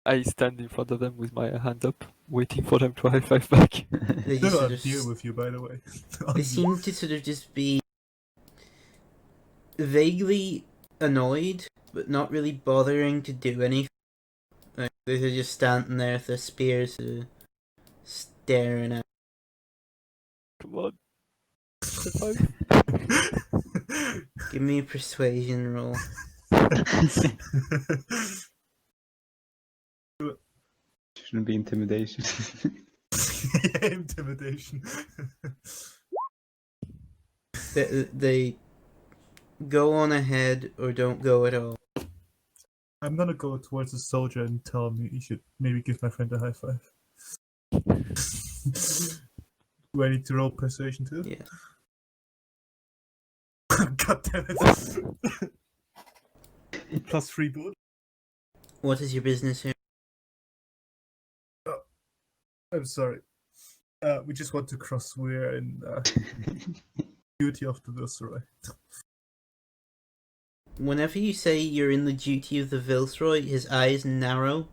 I stand in front of them with my hand up, waiting for them to high five back. They Still just got sort a of deal with you, by the way. They seem to sort of just be vaguely annoyed, but not really bothering to do anything. Like, they're just standing there with their spears, staring at. Come on. High five. Give me a persuasion roll. Shouldn't be intimidation. Yeah, intimidation. They go on ahead or don't go at all. I'm gonna go towards the soldier and tell him he should maybe give my friend a high five. Do I need to roll persuasion too? Yeah. God damn it. +3 bonus. What is your business here? I'm sorry. We just want to cross swear in duty of the Viceroy. Whenever you say you're in the duty of the Viceroy, his eyes narrow,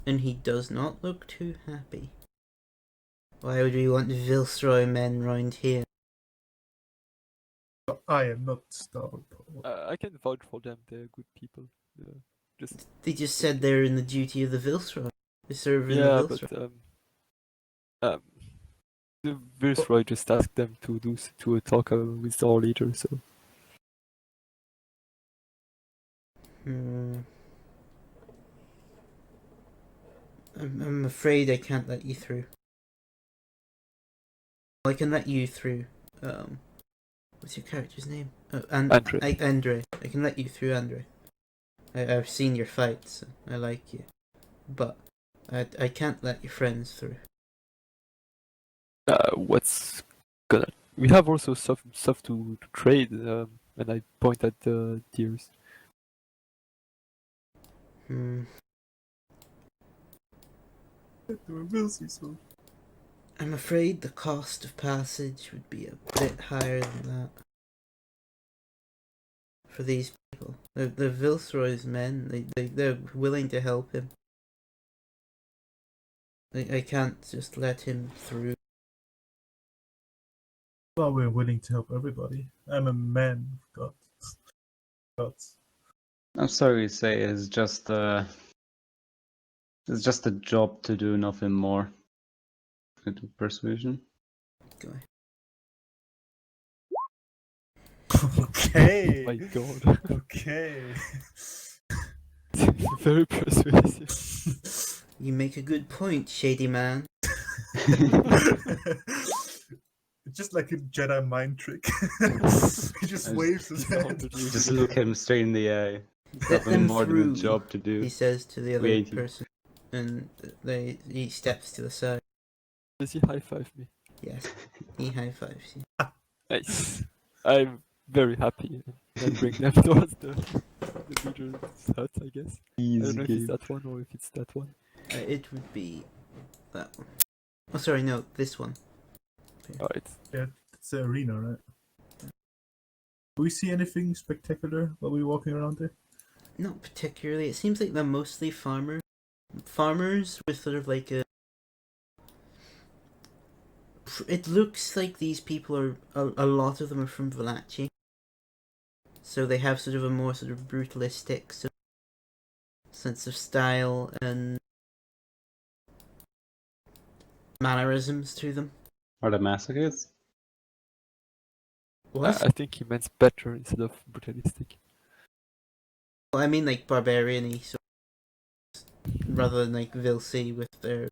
and he does not look too happy. Why would we want Viceroy men round here? I am not Star Power. I can vouch for them. They're good people. Just They just said they're in the duty of the Viceroy. They serve in the yeah, Viceroy. but the Viceroy just asked them to talk with our leader. So I'm afraid I can't let you through. Well, I can let you through. What's your character's name? Andre. Andre. I can let you through, Andre. I've seen your fights. I like you, but I can't let your friends through. what's gonna? We have also stuff to trade. And I point at the deers. I'm afraid the cost of passage would be a bit higher than that. For these people. They're Viceroy's men. They're willing to help him. I can't just let him through. Well, we're willing to help everybody. I'm a man of gods. I'm sorry to say, it's just a job to do, nothing more. Into persuasion. Go ahead. Okay. Oh my god. Okay. Very persuasive. You make a good point, shady man. Just like a Jedi mind trick. He just waves his hand. Just look him straight in the eye. Let Nothing them more than through, a job to do. he says to the other Waiting. person. And he steps to the side. Does he high five me? Yes, he high fives you. Nice. I'm very happy. I bring them towards the leader's hut, I guess. I Easy don't know if game. it's that one or if it's that one. It would be that one. Oh, sorry, no, this one. Alright. Yeah, it's the arena, right? Do we see anything spectacular while we're walking around there? Not particularly. It seems like they're mostly farmers. Farmers with sort of like a... It looks like these people are... A lot of them are from Valachi. So they have sort of a more sort of brutalistic sort of sense of style and mannerisms to them. Are they masochists? What? I think he meant better instead of brutalistic. Well, I mean like barbarian-y, so rather than like Vilsi with their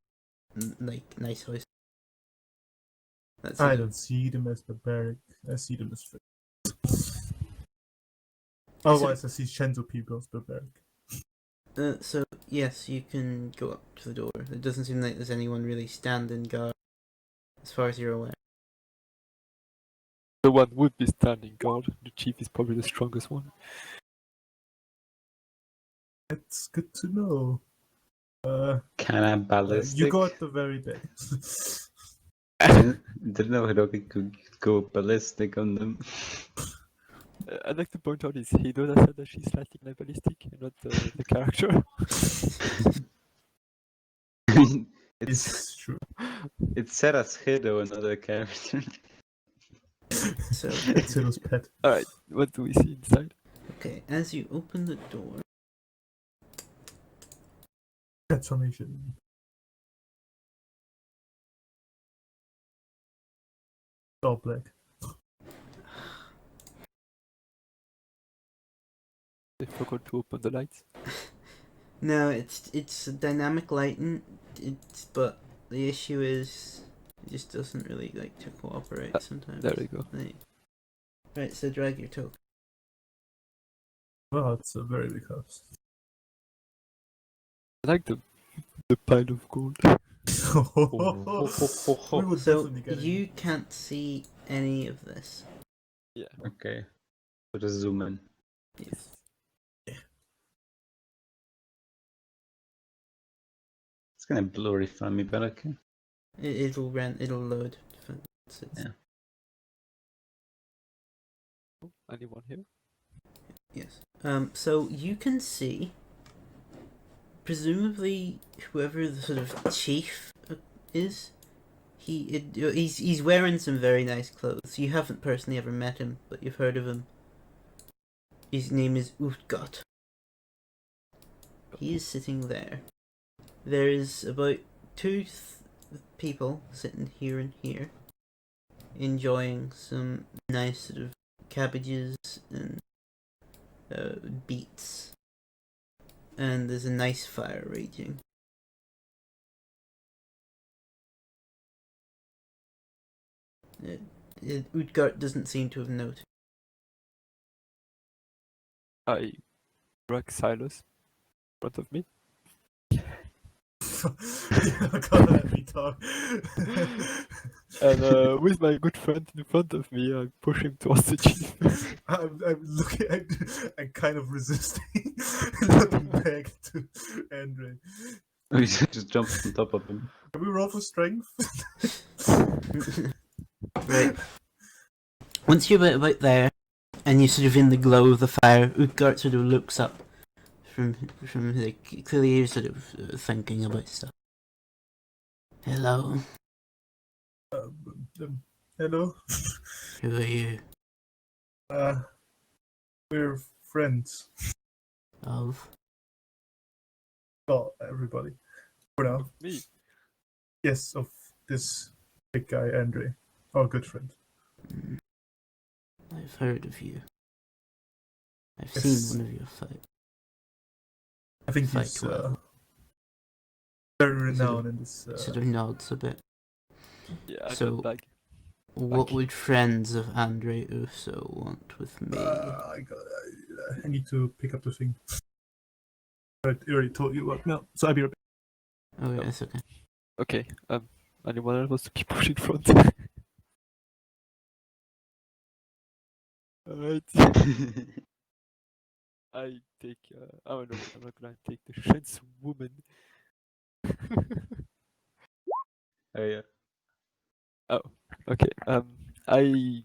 like nice voice. That's I it. don't see them as barbaric. I see them as friends. Otherwise, I see Shenzo people as barbaric. So yes, you can go up to the door. It doesn't seem like there's anyone really standing guard, as far as you're aware. The one would be standing guard. The chief is probably the strongest one. That's good to know. Cannibalistic. You go at the very back. Didn't know Hiroki could go ballistic on them. I'd like to point out is Hido that said that she's slightly ballistic, and not the character. it's It's true. it's said as Hido, another character. So It's Hiro's pet. Alright, what do we see inside? okay, as you open the door, Transformation. All black. They forgot to open the lights. no, it's a dynamic lighting. But the issue is it just doesn't really like to cooperate sometimes. There we go. Like, Right, so drag your token. Well, it's a very big house. I like the pile of gold. We would So definitely get you can't see any of this. Yeah. Okay. So just zoom in. Yes. It's kind of blurry for me, but okay. It'll load. Once it's- Yeah. Oh, anyone here? Yes. So you can see, presumably, whoever the sort of chief is, he's wearing some very nice clothes. You haven't personally ever met him, but you've heard of him. His name is Utgat. He is sitting there. There is about two people sitting here and here, enjoying some nice sort of cabbages and beets, and there's a nice fire raging. Utgard doesn't seem to have noticed. I drag Silas in front of me. You're gonna let me talk. And with my good friend in front of me, I push him towards the chief. I'm looking. I'm kind of resisting, looking back to Andre. We just jump on top of him. Can we roll for strength? Right. Once you're about there, and you're sort of in the glow of the fire, Utgard sort of looks up from like, clearly you're sort of thinking about stuff. Hello, Hello. who are you? We're friends. Of? Well, everybody. For now. Me. Yes, of this big guy, Andre. Our good friend. I've heard of you. I've Yes. seen one of your fights. I think Fight he's well. very Sort of- renowned in this. Sort of nods a bit. Yeah, I So- got like What Okay. would friends of Andre Uso want with me? I need to pick up the thing. I already told you what. No, so I'll be right back. Oh, yeah, it's okay. okay. Anyone else wants to be pushed in front? Alright. I take. Oh no, I'm not gonna take the Shen's woman. Oh yeah. Oh, okay. I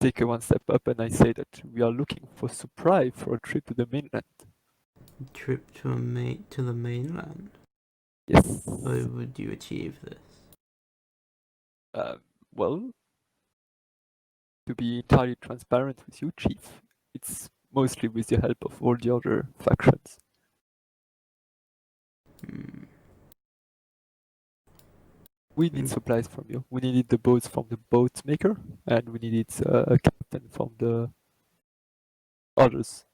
take one step up and I say that we are looking for supply for a trip to the mainland. Trip to the mainland. Yes. How would you achieve this? Well, to be entirely transparent with you, Chief, it's mostly with the help of all the other factions. Hmm. We need supplies from you. We needed the boats from the boat maker, and we needed a captain from the others,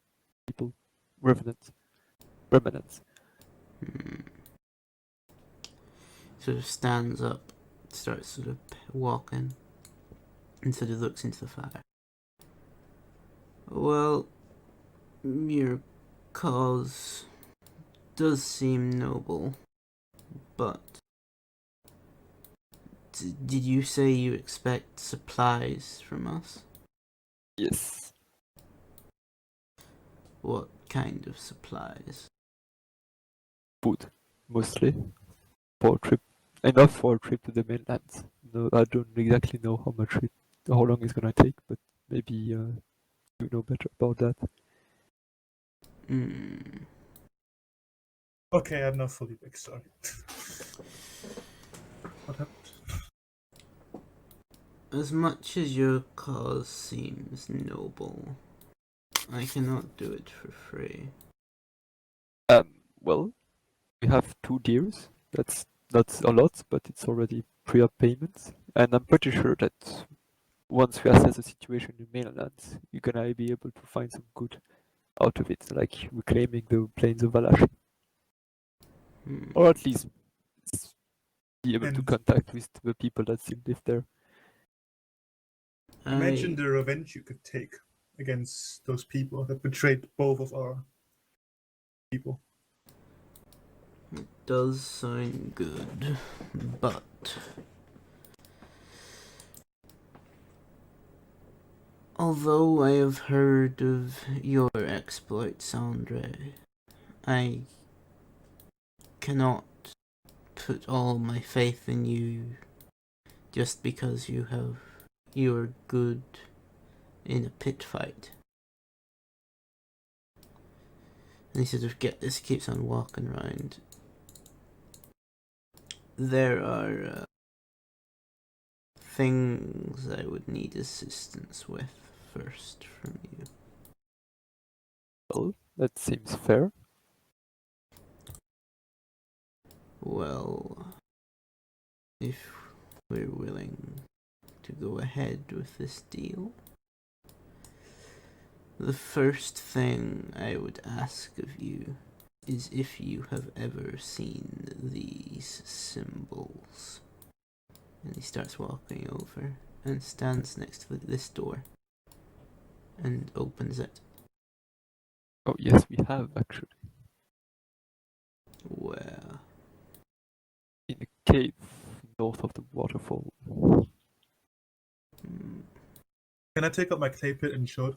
people, remnants. Hmm. Sort of stands up, starts sort of walking, and sort of looks into the fire. Well, your cause does seem noble, but did you say you expect supplies from us? Yes. What kind of supplies? Food, mostly, for a trip. Enough for a trip to the mainland. No, I don't exactly know how long it's gonna take, but maybe you know better about that. Hmm. Okay, I'm not fully back. Sorry. What happened? As much as your cause seems noble, I cannot do it for free. Well, we have 2 deers. That's not a lot, but it's already pre-op payments. And I'm pretty sure that once we assess the situation in mainland, you're gonna be able to find some good out of it, like reclaiming the plains of Valashi. Hmm. Or at least be able to And- contact with the people that still live there. Imagine the revenge you could take against those people that betrayed both of our people. It does sound good, but although I have heard of your exploits, Andre, I cannot put all my faith in you just because you are good in a pit fight. And he sort of keeps on walking around. There are things I would need assistance with first from you. Well, that seems fair. Well, if we're willing to go ahead with this deal, the first thing I would ask of you is if you have ever seen these symbols. And he starts walking over and stands next to this door and opens it. Oh yes, we have actually. Where? In a cave north of the waterfall. Hmm. Can I take out my clay pit and show it?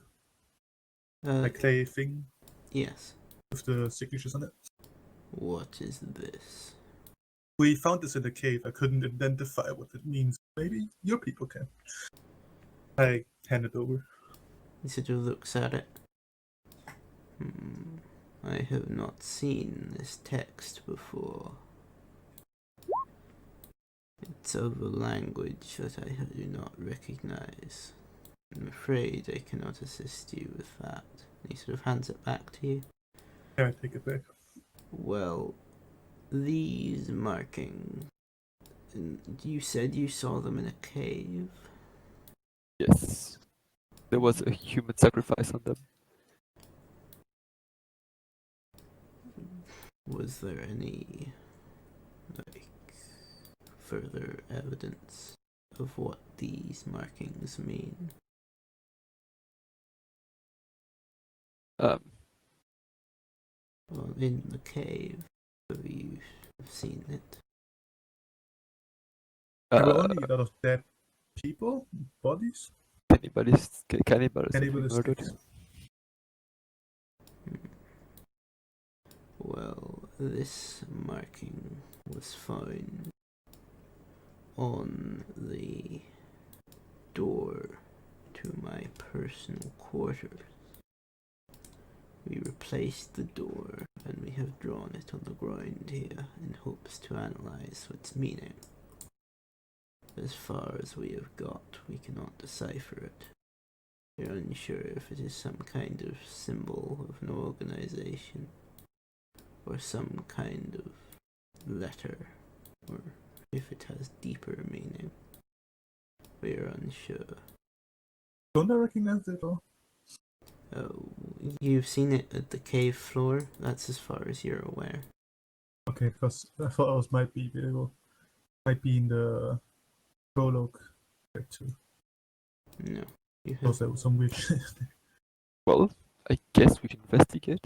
My clay thing Yes. with the signatures on it? What is this? We found this in the cave. I couldn't identify what it means. Maybe your people can. I hand it over. He sort of looks at it. I have not seen this text before. It's of a language that I do not recognize. I'm afraid I cannot assist you with that. He sort of hands it back to you. Can I take it back? Well, these markings. You said you saw them in a cave? Yes. There was a human sacrifice on them. Was there any, further evidence of what these markings mean? Well, in the cave, have you seen it? There were only a lot of dead people, bodies. Cannibals that we Cannibalistic. murdered. Well, this marking was found on the door to my personal quarters. We replaced the door and we have drawn it on the ground here in hopes to analyze its meaning. As far as we have got, we cannot decipher it. We are unsure if it is some kind of symbol of an organization or some kind of letter, or if it has deeper meaning. We are unsure. Don't I recognize it at all? You've seen it at the cave floor. That's as far as you're aware. Okay, because I thought it might be in the prologue there too. No, you Because have. there was some weird shit. Well, I guess we can investigate.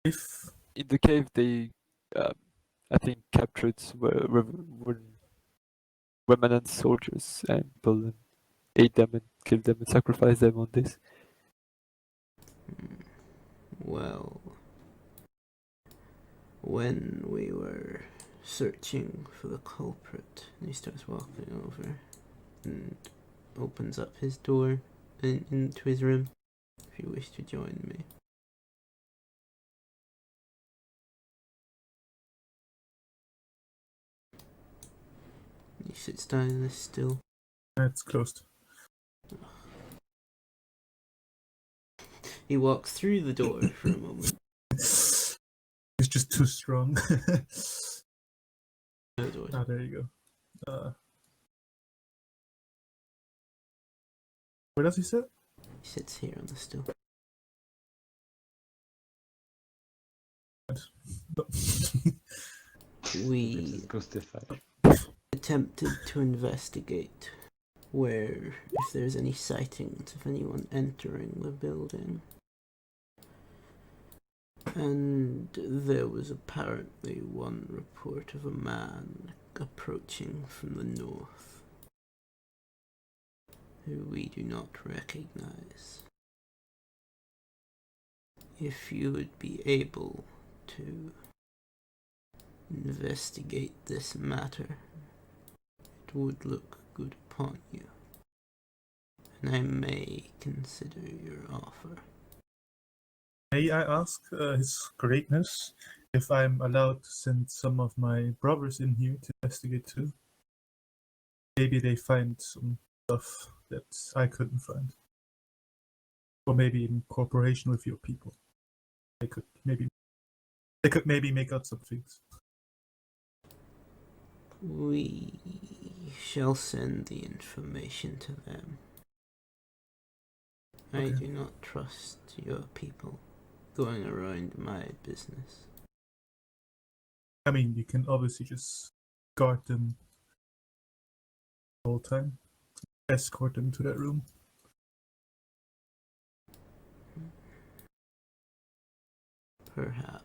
If In the cave, they, I think, captured remnant soldiers and people and ate them and killed them and sacrificed them on this. Well, when we were searching for the culprit, and he starts walking over and opens up his door into his room. If you wish to join me. He sits down in this still. it's closed. He walks through the door for a moment. It's just too strong. There you go. Where does he sit? He sits here on the stool. We attempted to investigate where if there's any sightings of anyone entering the building. And there was apparently one report of a man approaching from the north, who we do not recognize. If you would be able to investigate this matter, it would look good upon you, and I may consider your offer. May I ask His Greatness if I'm allowed to send some of my brothers in here to investigate too? Maybe they find some stuff that I couldn't find. Or maybe in cooperation with your people. They could maybe make out some things. We shall send the information to them. I Okay. do not trust your people going around my business. I mean, you can obviously just guard them the whole time. Escort them to that room. Perhaps.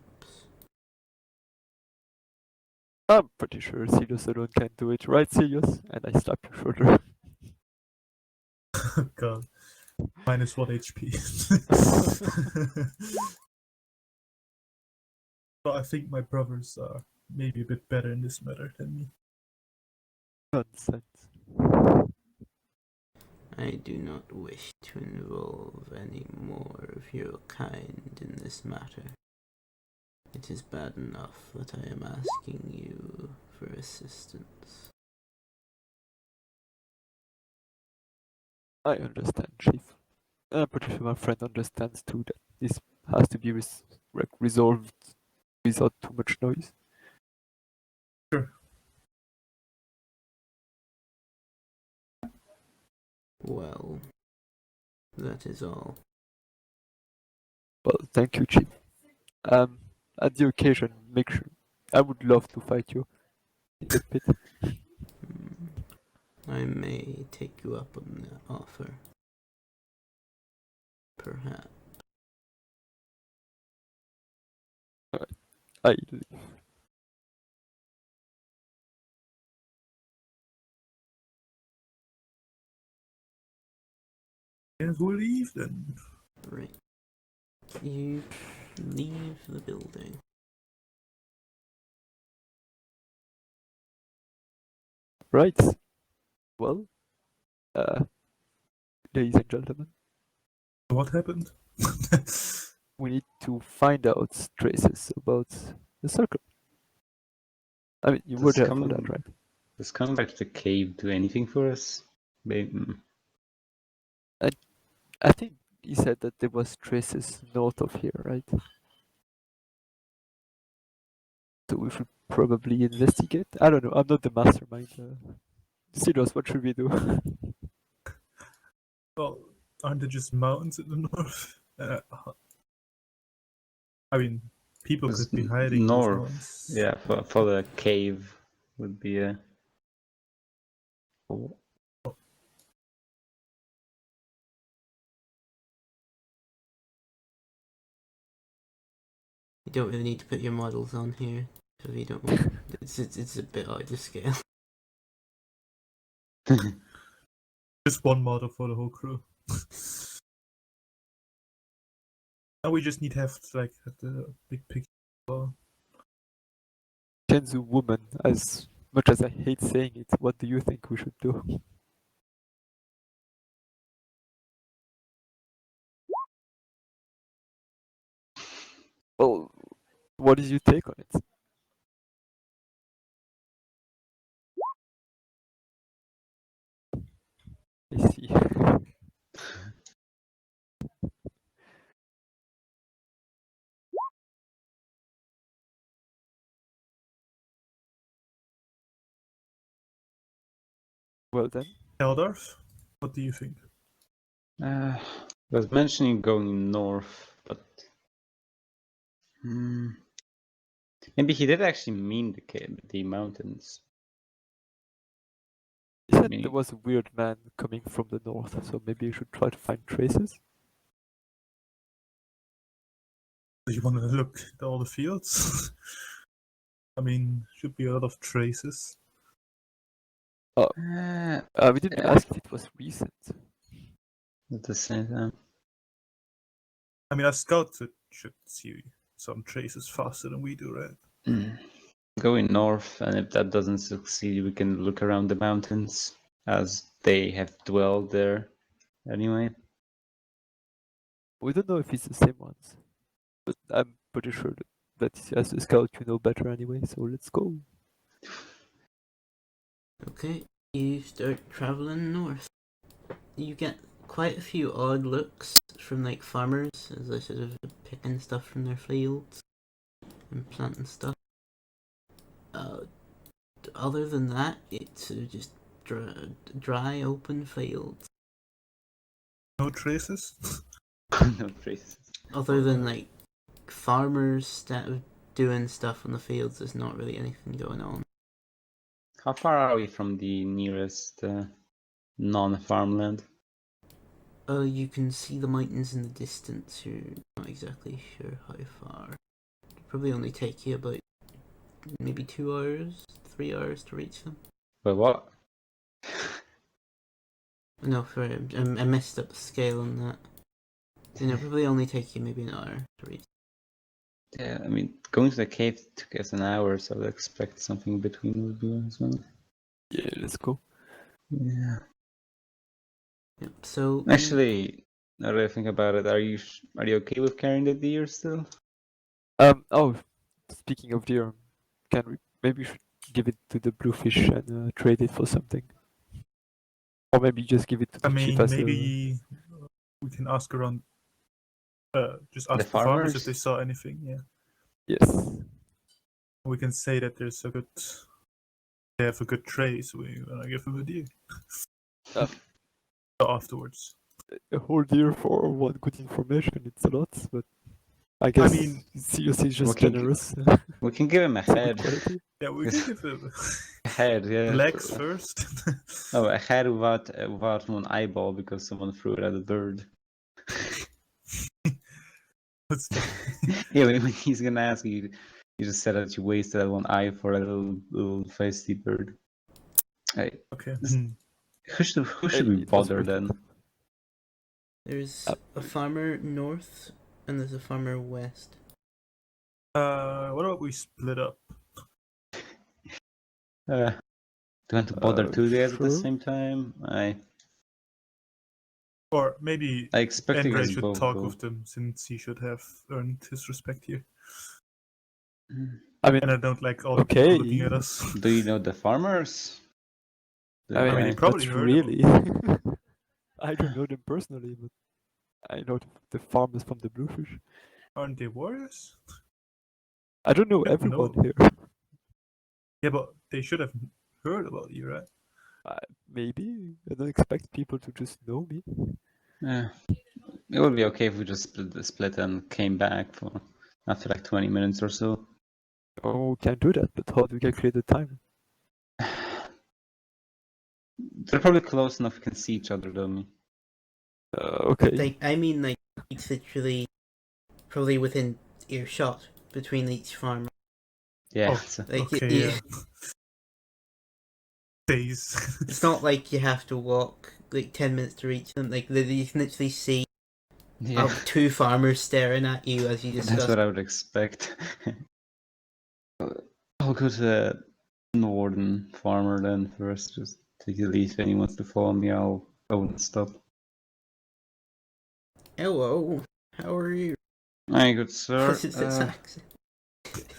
I'm pretty sure Sirius alone can do it, right, Sirius? And I slap your shoulder. God. -1 HP. But I think my brothers are maybe a bit better in this matter than me. Nonsense. I do not wish to involve any more of your kind in this matter. It is bad enough that I am asking you for assistance. I understand, Chief. I'm pretty sure my friend understands too that this has to be resolved without too much noise. Sure. Well, that is all. Well, thank you, Chief. At the occasion, make sure. I would love to fight you in the pit. I may take you up on the offer. Perhaps. I leave. Yes, we'll leave then. Right. You leave the building. Right. Well, ladies and gentlemen, What happened? we need to find out traces about the circle. I mean, you were there for that, right? Does coming back to the cave do anything for us? I think he said that there was traces north of here, right? So we should probably investigate. I don't know. I'm not the mastermind. Silos, what should we do? Well, aren't there just mountains in the north? I mean, people could be hiding in those north. mountains. Yeah, for the cave would be a. Oh. You don't really need to put your models on here if you don't want. It's a bit out of scale. Just one model for the whole crew. Now we just need to have the big picture. Well, Kenzu woman, as much as I hate saying it, what do you think we should do? Well, what is your take on it? I see. Well then, Eldorf, what do you think? I was mentioning going north, but maybe he did actually mean the mountains. said Me- there was a weird man coming from the north, so maybe you should try to find traces. Do you want to look at all the fields? I mean, should be a lot of traces. We didn't Yeah. ask if it was recent. At the same time. I mean, our scouts should see some traces faster than we do, right? Going north, and if that doesn't succeed, we can look around the mountains, as they have dwelled there anyway. We don't know if it's the same ones, but I'm pretty sure that as a scout you know better anyway, so let's go. Okay, you start traveling north. You get quite a few odd looks from like farmers as they're sort of picking stuff from their fields and planting stuff. Other than that, it's sort of just dry open fields. No traces? No traces. Other than like farmers doing stuff on the fields, there's not really anything going on. How far are we from the nearest non-farmland? You can see the mountains in the distance. You're not exactly sure how far. It'll probably only take you about maybe 2 hours, 3 hours to reach them. But what? No, sorry, I messed up the scale on that. It'll probably only take you maybe an hour to reach. Yeah, I mean, going to the cave took us an hour, so I'd expect something between would be as well. Yeah, let's go. Yeah. Yep. So Actually, now that I think about it, are you okay with carrying the deer still? Oh, speaking of deer, maybe we should give it to the bluefish and trade it for something, or maybe just give it to the I chief mean, as maybe we can ask around. Just ask The the farmers if farmers? they saw anything. Yeah, yes. we can say that there's a good. They have a good trade, so we're gonna give them a deal. Afterwards. A whole deer for one good information, it's a lot, but I guess mean, seriously, just we can generous. We can give him a It's a good head. quality. Yeah, we can give them A head, yeah. legs first. Oh, a head without one eyeball because someone threw it at a bird. Yeah, when he's gonna ask you, you just said that you wasted that one eye for a little feisty bird. Hey, Okay. who should Hey, we it was bother worth it. then? there's a farmer north and there's a farmer west. What about we split up? Do you want to bother two guys at the Sure. same time? Or maybe I expect you Andre guys should both talk go. with them since he should have earned his respect here. I mean, And I don't like all the okay. people looking at us. Do you know the farmers? I mean, you probably not heard of really. I don't know them personally, but I know the farmers from the bluefish. Aren't they warriors? I don't know Should everyone know. here. Yeah, but they should have heard about you, right? Maybe I don't expect people to just know me. Yeah. It would be okay if we just split and came back for after like 20 minutes or so. Oh, can't do that. But how do we calculate the time? They're probably close enough we can see each other, though. Okay. Like I mean, like it's literally probably within earshot between each farmer. Yeah. Oh, so- Like Okay, yeah. Days. it's not like you have to walk like 10 minutes to reach them. Like you can literally see yeah. two farmers staring at you as you discuss. That's what I would expect. I'll go to the northern farmer then first, just to leave. If anyone wants to follow me, I won't stop. Hello, how are you? My good sir. What's its accent?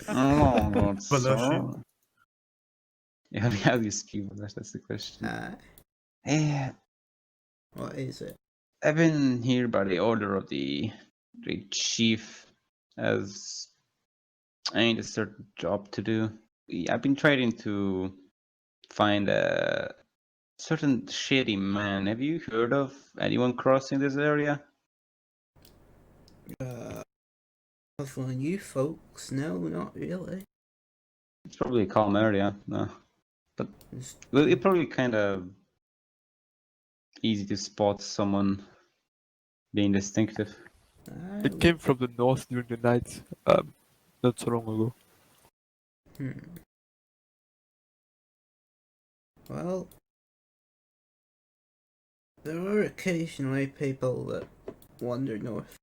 Oh, good sir. Balashin. Yeah, how do you speak English? That's the question. Yeah, What is it? I've been here by the order of the great chief, as I need a certain job to do. I've been trying to find a certain shady man. Have you heard of anyone crossing this area? Of you folks? No, not really. It's probably a calm area, no. But well, it probably kind of easy to spot someone being distinctive. It came from the north during the night, not so long ago. Well, there are occasionally people that wander north.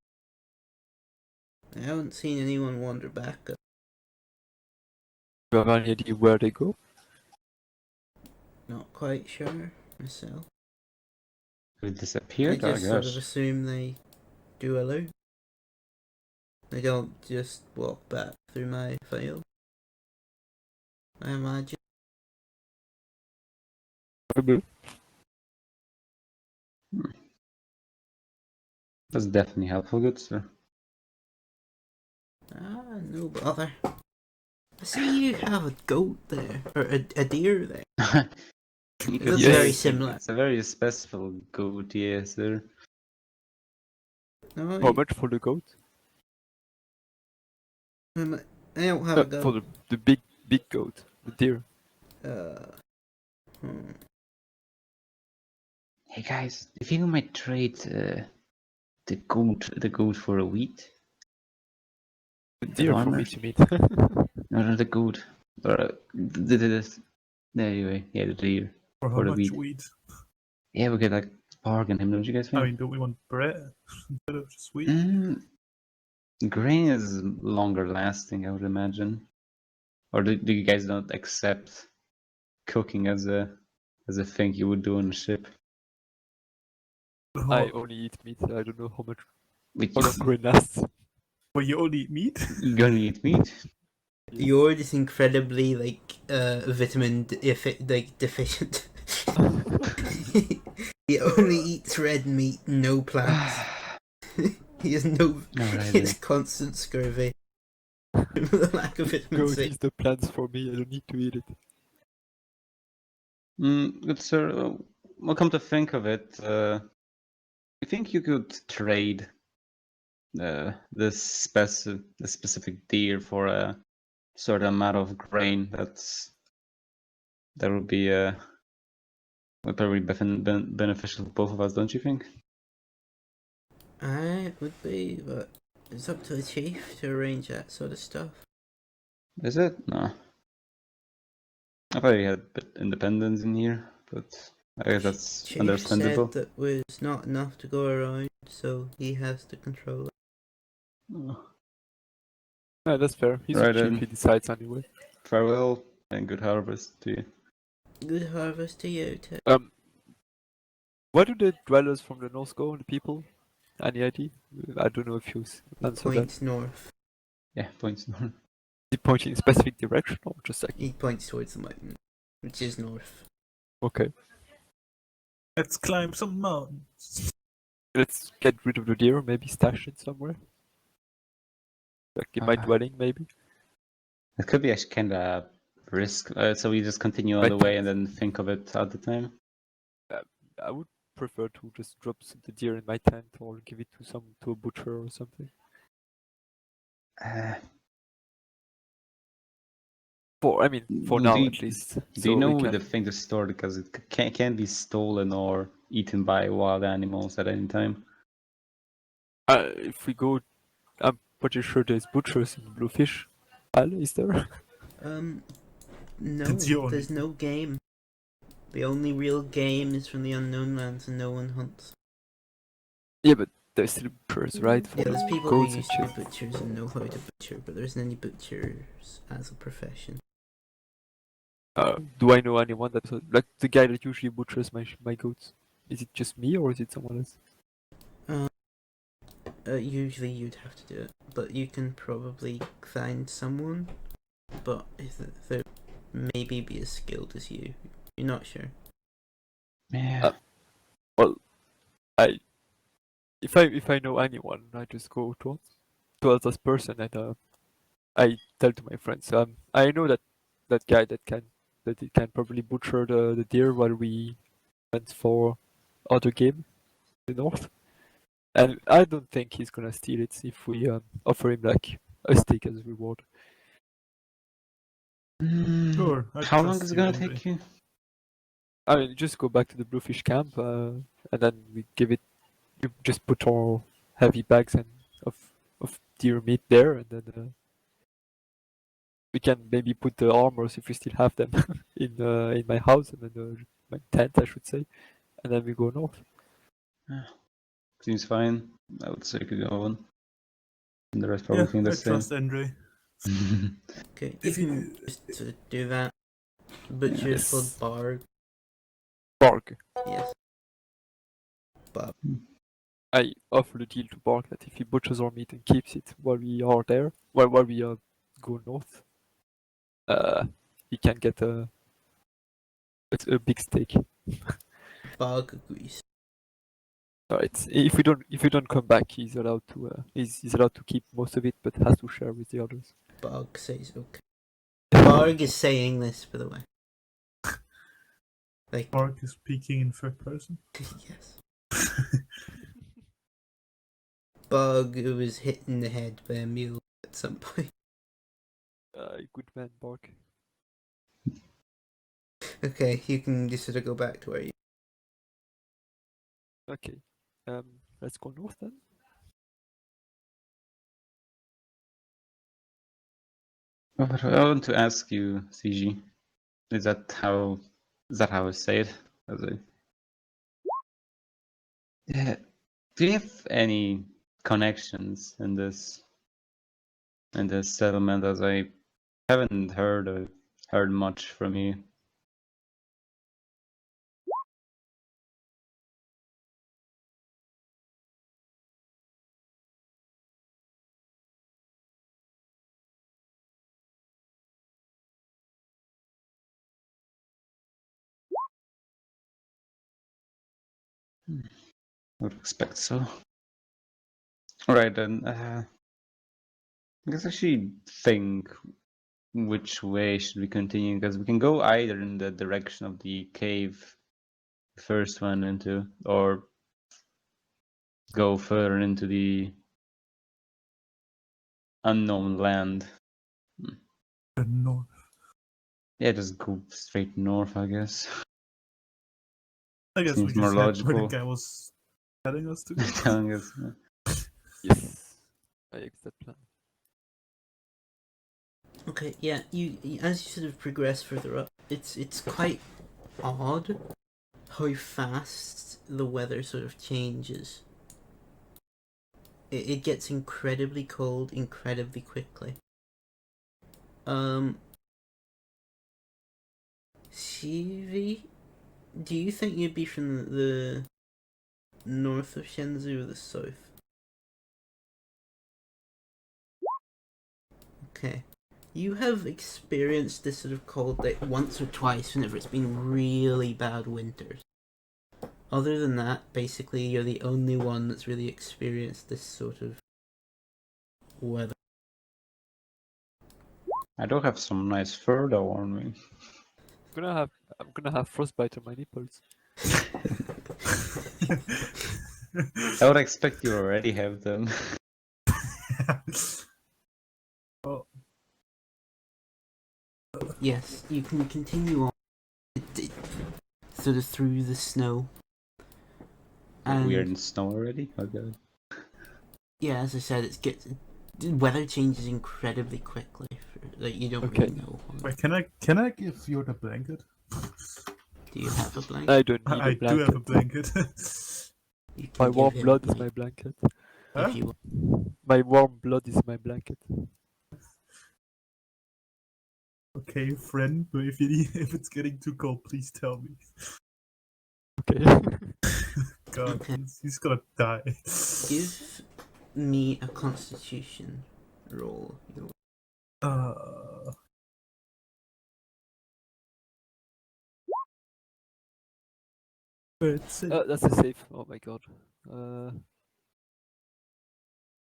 I haven't seen anyone wander back. Do you have any idea where they go? Not quite sure myself. It I disappeared? Oh just sort of gosh. assume they do a loop. They don't just walk back through my field. I imagine. Probably. That's definitely helpful, good sir. No bother. I see you have a goat there, or a deer there. It looks very similar. It's a very special goat, yes, sir. No, How much for the goat? I don't have a goat. For the big goat, the deer. Hey guys, if you might trade the goat for a wheat? The deer for armor? me to meet. No, the goat. Or anyway, yeah, the deer. For how For the much wheat. weed? Yeah, we could like bargain him, don't you guys think? I mean, don't we want bread instead of just wheat? Grain is longer lasting, I would imagine. Or do you guys not accept cooking as a thing you would do on a ship? I only eat meat. I don't know how much. Which How long grain lasts. Well, you only eat meat? you gonna eat meat? You're just incredibly vitamin deficient. He only eats red meat, no plants. He has he has constant scurvy. The lack of vitamin Go C. eat the plants for me. I don't need to eat it. Good sir. Well, come to think of it, I think you could trade the specific deer for a certain amount of grain. That would be would probably be beneficial for both of us, don't you think? It would be, but it's up to the chief to arrange that sort of stuff. Is it? No. I thought you had a bit independence in here, but I guess that's Chief understandable. said that was not enough to go around, so he has to control it. Oh. No, that's fair. He's Right the chief. then. He decides anyway. Farewell and good harvest to you. Good harvest to you too. Where do the dwellers from the north go? The people? Any idea? I don't know if you answered that. Points north. Yeah, points. Is he pointing in a specific direction or just like? He points towards the mountain, which is north. Okay. Let's climb some mountains. Let's get rid of the deer. Maybe stash it somewhere. Like in my dwelling, maybe. It could be actually kind of risk. So we just continue on Right. the way and then think of it at the time. I would prefer to just drop the deer in my tent or give it to a butcher or something. For now at least. Do you know the thing to store because it can't be stolen or eaten by wild animals at any time? If we go, I'm pretty sure there's butchers in Bluefish. Is there? No, Did you only- there's no game. The only real game is from the unknown lands and no one hunts. Yeah, but there's still butchers, right? For Yeah, there's the people who goats and used to be shit. butchers and know how to butcher, but there isn't any butchers as a profession. Do I know anyone that like the guy that usually butchers my goats? Is it just me or is it someone else? Usually you'd have to do it, but you can probably find someone. But if there maybe be as skilled as you, you're not sure. Yeah. Well, if I know anyone, I just go to this person and I tell to my friends. I know that guy that he can probably butcher the deer while we went for other game in the north. And I don't think he's gonna steal it if we offer him like a steak as a reward. Sure. I How long trust is it you, gonna Andre. take you? I mean, just go back to the Bluefish camp, and and then we give it. You just put our heavy bags and of deer meat there, and then we can maybe put the armors if we still have them in my house and then my tent, I should say, and then we go north. Seems fine. I would say we could go on. And the rest probably think the I same. trust Andre. Okay, you If you- can just sort of do that. Butcher Yes. for Barg. Bark. Yes. Barg. I offer the deal to Bark that if he butchers our meat and keeps it while we are there, while we go north, he can get a big steak. Barg agrees. Alright. If we don't come back, he's allowed to he's allowed to keep most of it, but has to share with the others. Barg says okay. Barg is saying this, by the way. Like, Mark is speaking in third person. yes. Bug was hit in the head by a mule at some point. Good man, Bark. Okay, you can just sort of go back to where you. Okay. Let's go north then. But I want to ask you, CG, is that how I say it? Yeah. Do you have any connections in this settlement? As I haven't heard much from you. I would expect so. Alright then, I guess I should think which way should we continue, because we can go either in the direction of the cave the first one into, or go further into the unknown land. The north. Yeah, just go straight north, I guess. I guess Seems we more just had where the logical. guy was telling us to go. Telling us. Yes. I accept that plan. Okay, yeah, you as you sort of progress further up, it's quite odd how fast the weather sort of changes. It gets incredibly cold incredibly quickly. CV, do you think you'd be from the north of Shenzhou or the south? Okay. You have experienced this sort of cold like once or twice whenever it's been really bad winters. Other than that, basically you're the only one that's really experienced this sort of weather. I do have some nice fur though on me. I'm gonna have frostbite on my nipples. I would expect you already have them. Oh, Yes, you can continue on sort of through the snow. And We're in snow already? Okay. yeah, as I said, the weather changes incredibly quickly. Like you don't Okay. really know. wait, can I give you the blanket? Do you have a blanket? I don't need I a do blanket. have a blanket. You can My give warm him a blood is blanket my blanket. Huh? if you want. My warm blood is my blanket. Okay, friend, but if it's getting too cold, please tell me. Okay. God, Okay. he's gonna die. Give me a Constitution roll. It's That's a safe. Oh my god.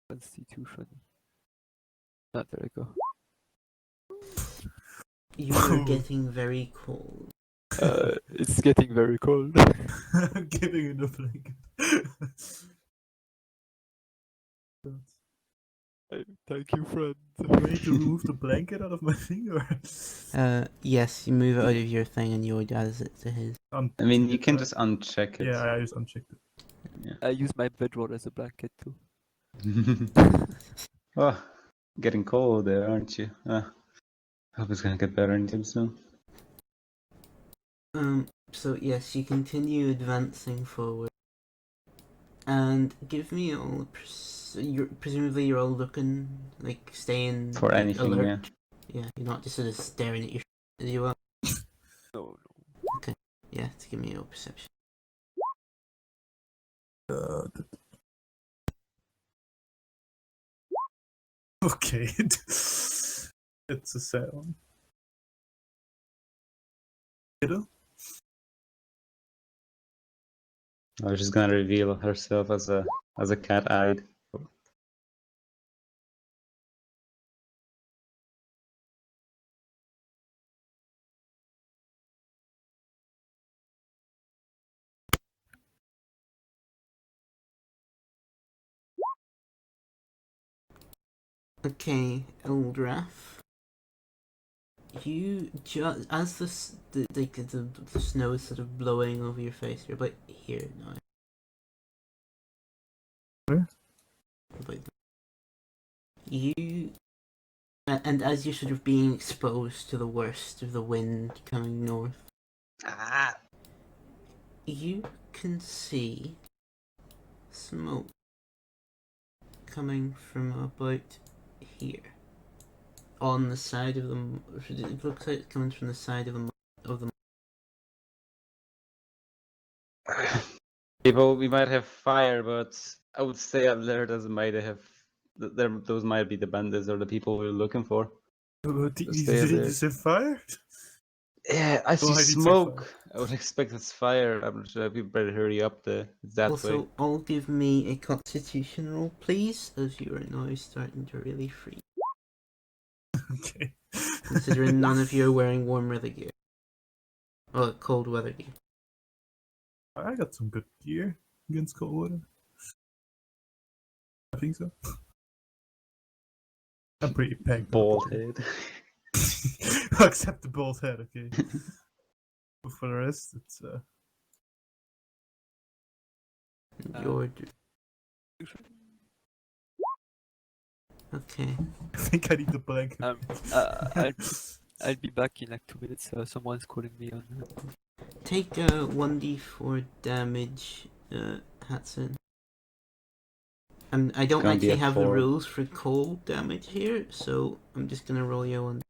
Constitution. Ah, there I go. You are getting very cold. It's getting very cold. I'm giving you the blanket. Thank you, friend. You need to remove the blanket out of my finger. Yes, you move it out of your thing and you adds it to his. I mean, you can just uncheck it. Yeah, I just unchecked it. I use my bedroll as a blanket too. Oh, getting cold there, aren't you? Hope it's gonna get better anytime soon. So yes, you continue advancing forward, and give me all. Presumably, you're all looking, like staying For like, anything, alert. Yeah, you're not just sort of staring at your. You are. No. Okay. Yeah, to give me your perception. Okay. It's a sad one. Middle? Oh, she's gonna reveal herself as a cat-eyed. Okay, Eldrath. You just as the snow is sort of blowing over your face. You're about here now. Where? About you, and as you're sort of being exposed to the worst of the wind coming north, you can see smoke coming from about here. On the side of the, it looks like it's coming from the side of the. People, we might have fire, but I would stay alert as might have. Those might be the bandits or the people we're looking for. Did stay you alert. say fire? Yeah, I see Why did you say smoke. I would expect it's fire. I'm not sure. We better hurry up there. It's that Also, way. all give me a Constitution roll, please, as you are now starting to really freeze. Okay. Considering none of you are wearing warm weather gear. Well, cold weather gear. I got some good gear against cold water. I think so. I'm pretty pegged. Bald head. Except the bald head, okay. But for the rest, it's Your. Okay. I think I need the blanket. I'll be back in like 2 minutes. Someone's calling me on. Take 1d4 damage, Hatson. I don't gonna be actually a have the 4. rules for cold damage here, so I'm just gonna roll you one.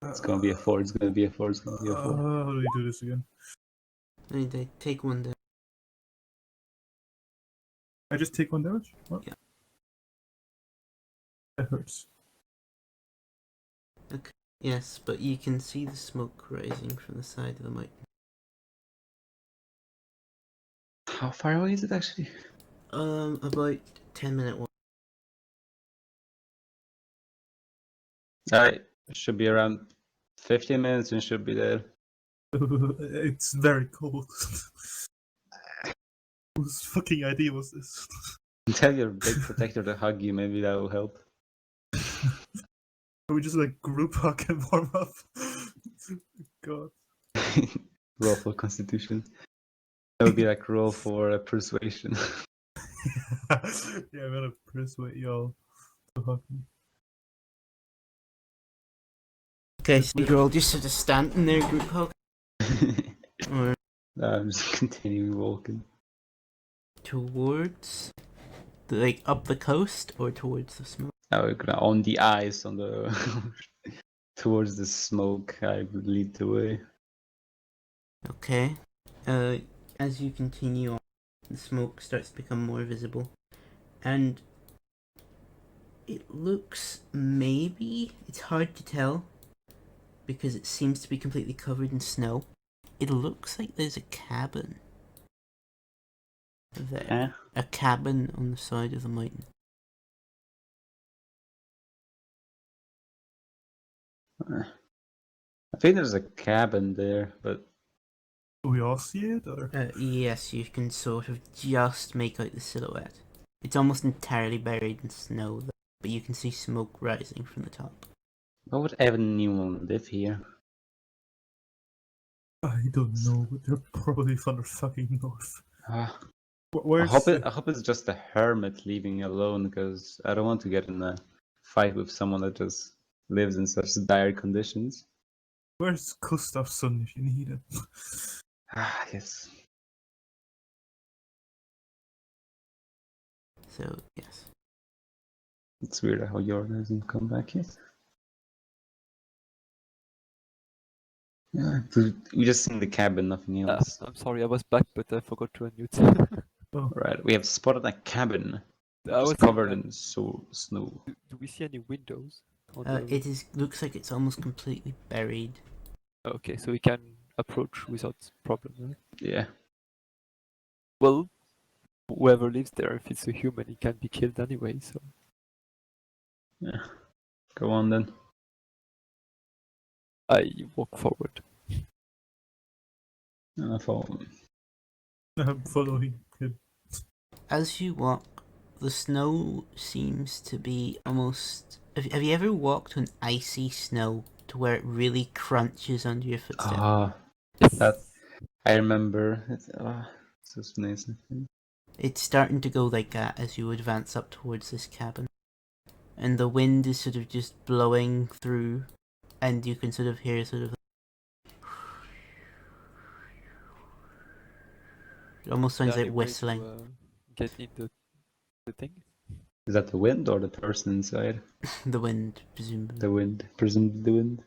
It's gonna be a 4. It's gonna be a 4. It's gonna be a 4. How do we do this again? I take one damage. I just take 1 damage? What? Yeah. That hurts. Okay. Yes, but you can see the smoke rising from the side of the mountain. How far away is it actually? About 10-minute walk. Alright, should be around 15 minutes and should be there. It's very cold. Whose fucking idea was this? Tell your big protector to hug you, maybe that will help. Are we just like group hug and warm up? God. Roll for constitution. That would be like roll for persuasion. Yeah, I'm gonna persuade y'all to hug me. Okay, so you're all just sort of standing there, group hug. Or I'm just continuing walking. towards, like up the coast, or towards the smoke. On the ice, on the towards the smoke, I would lead the way. Okay. As you continue on, the smoke starts to become more visible, and it looks maybe, it's hard to tell because it seems to be completely covered in snow. It looks like there's a cabin there. Huh? A cabin on the side of the mountain. I think there's a cabin there, but Do we all see it, or? Yes, you can sort of just make out the silhouette. It's almost entirely buried in snow, though, but you can see smoke rising from the top. why would anyone live here? I don't know, but they're probably further fucking north. Ah, I Where's hope it's just a hermit leaving alone, because I don't want to get in a fight with someone that just lives in such dire conditions. where's Gustafsson if you need him? Ah, yes. So yes. It's weird how Jordan hasn't come back yet. Yeah, we just seen the cabin, nothing else. I'm sorry, I was back, but I forgot to unmute. Oh, Right, we have spotted a cabin. I was It's covered saying, in snow. do we see any windows? On It is looks like it's almost completely buried. Okay, so we can approach without problem, right? Yeah. Well, whoever lives there, if it's a human, he can be killed anyway, so... Yeah. Go on then. I walk forward. Follow. I'm following him. As you walk, the snow seems to be almost. Have you ever walked on icy snow to where it really crunches under your footsteps? Ah, that I remember. It's so nice. It's starting to go like that as you advance up towards this cabin. And the wind is sort of just blowing through, and you can sort of hear sort of. It almost sounds Any like way whistling. to, get in the thing? Is that the wind or the person inside? The wind, presumably. The wind. Presumably the wind.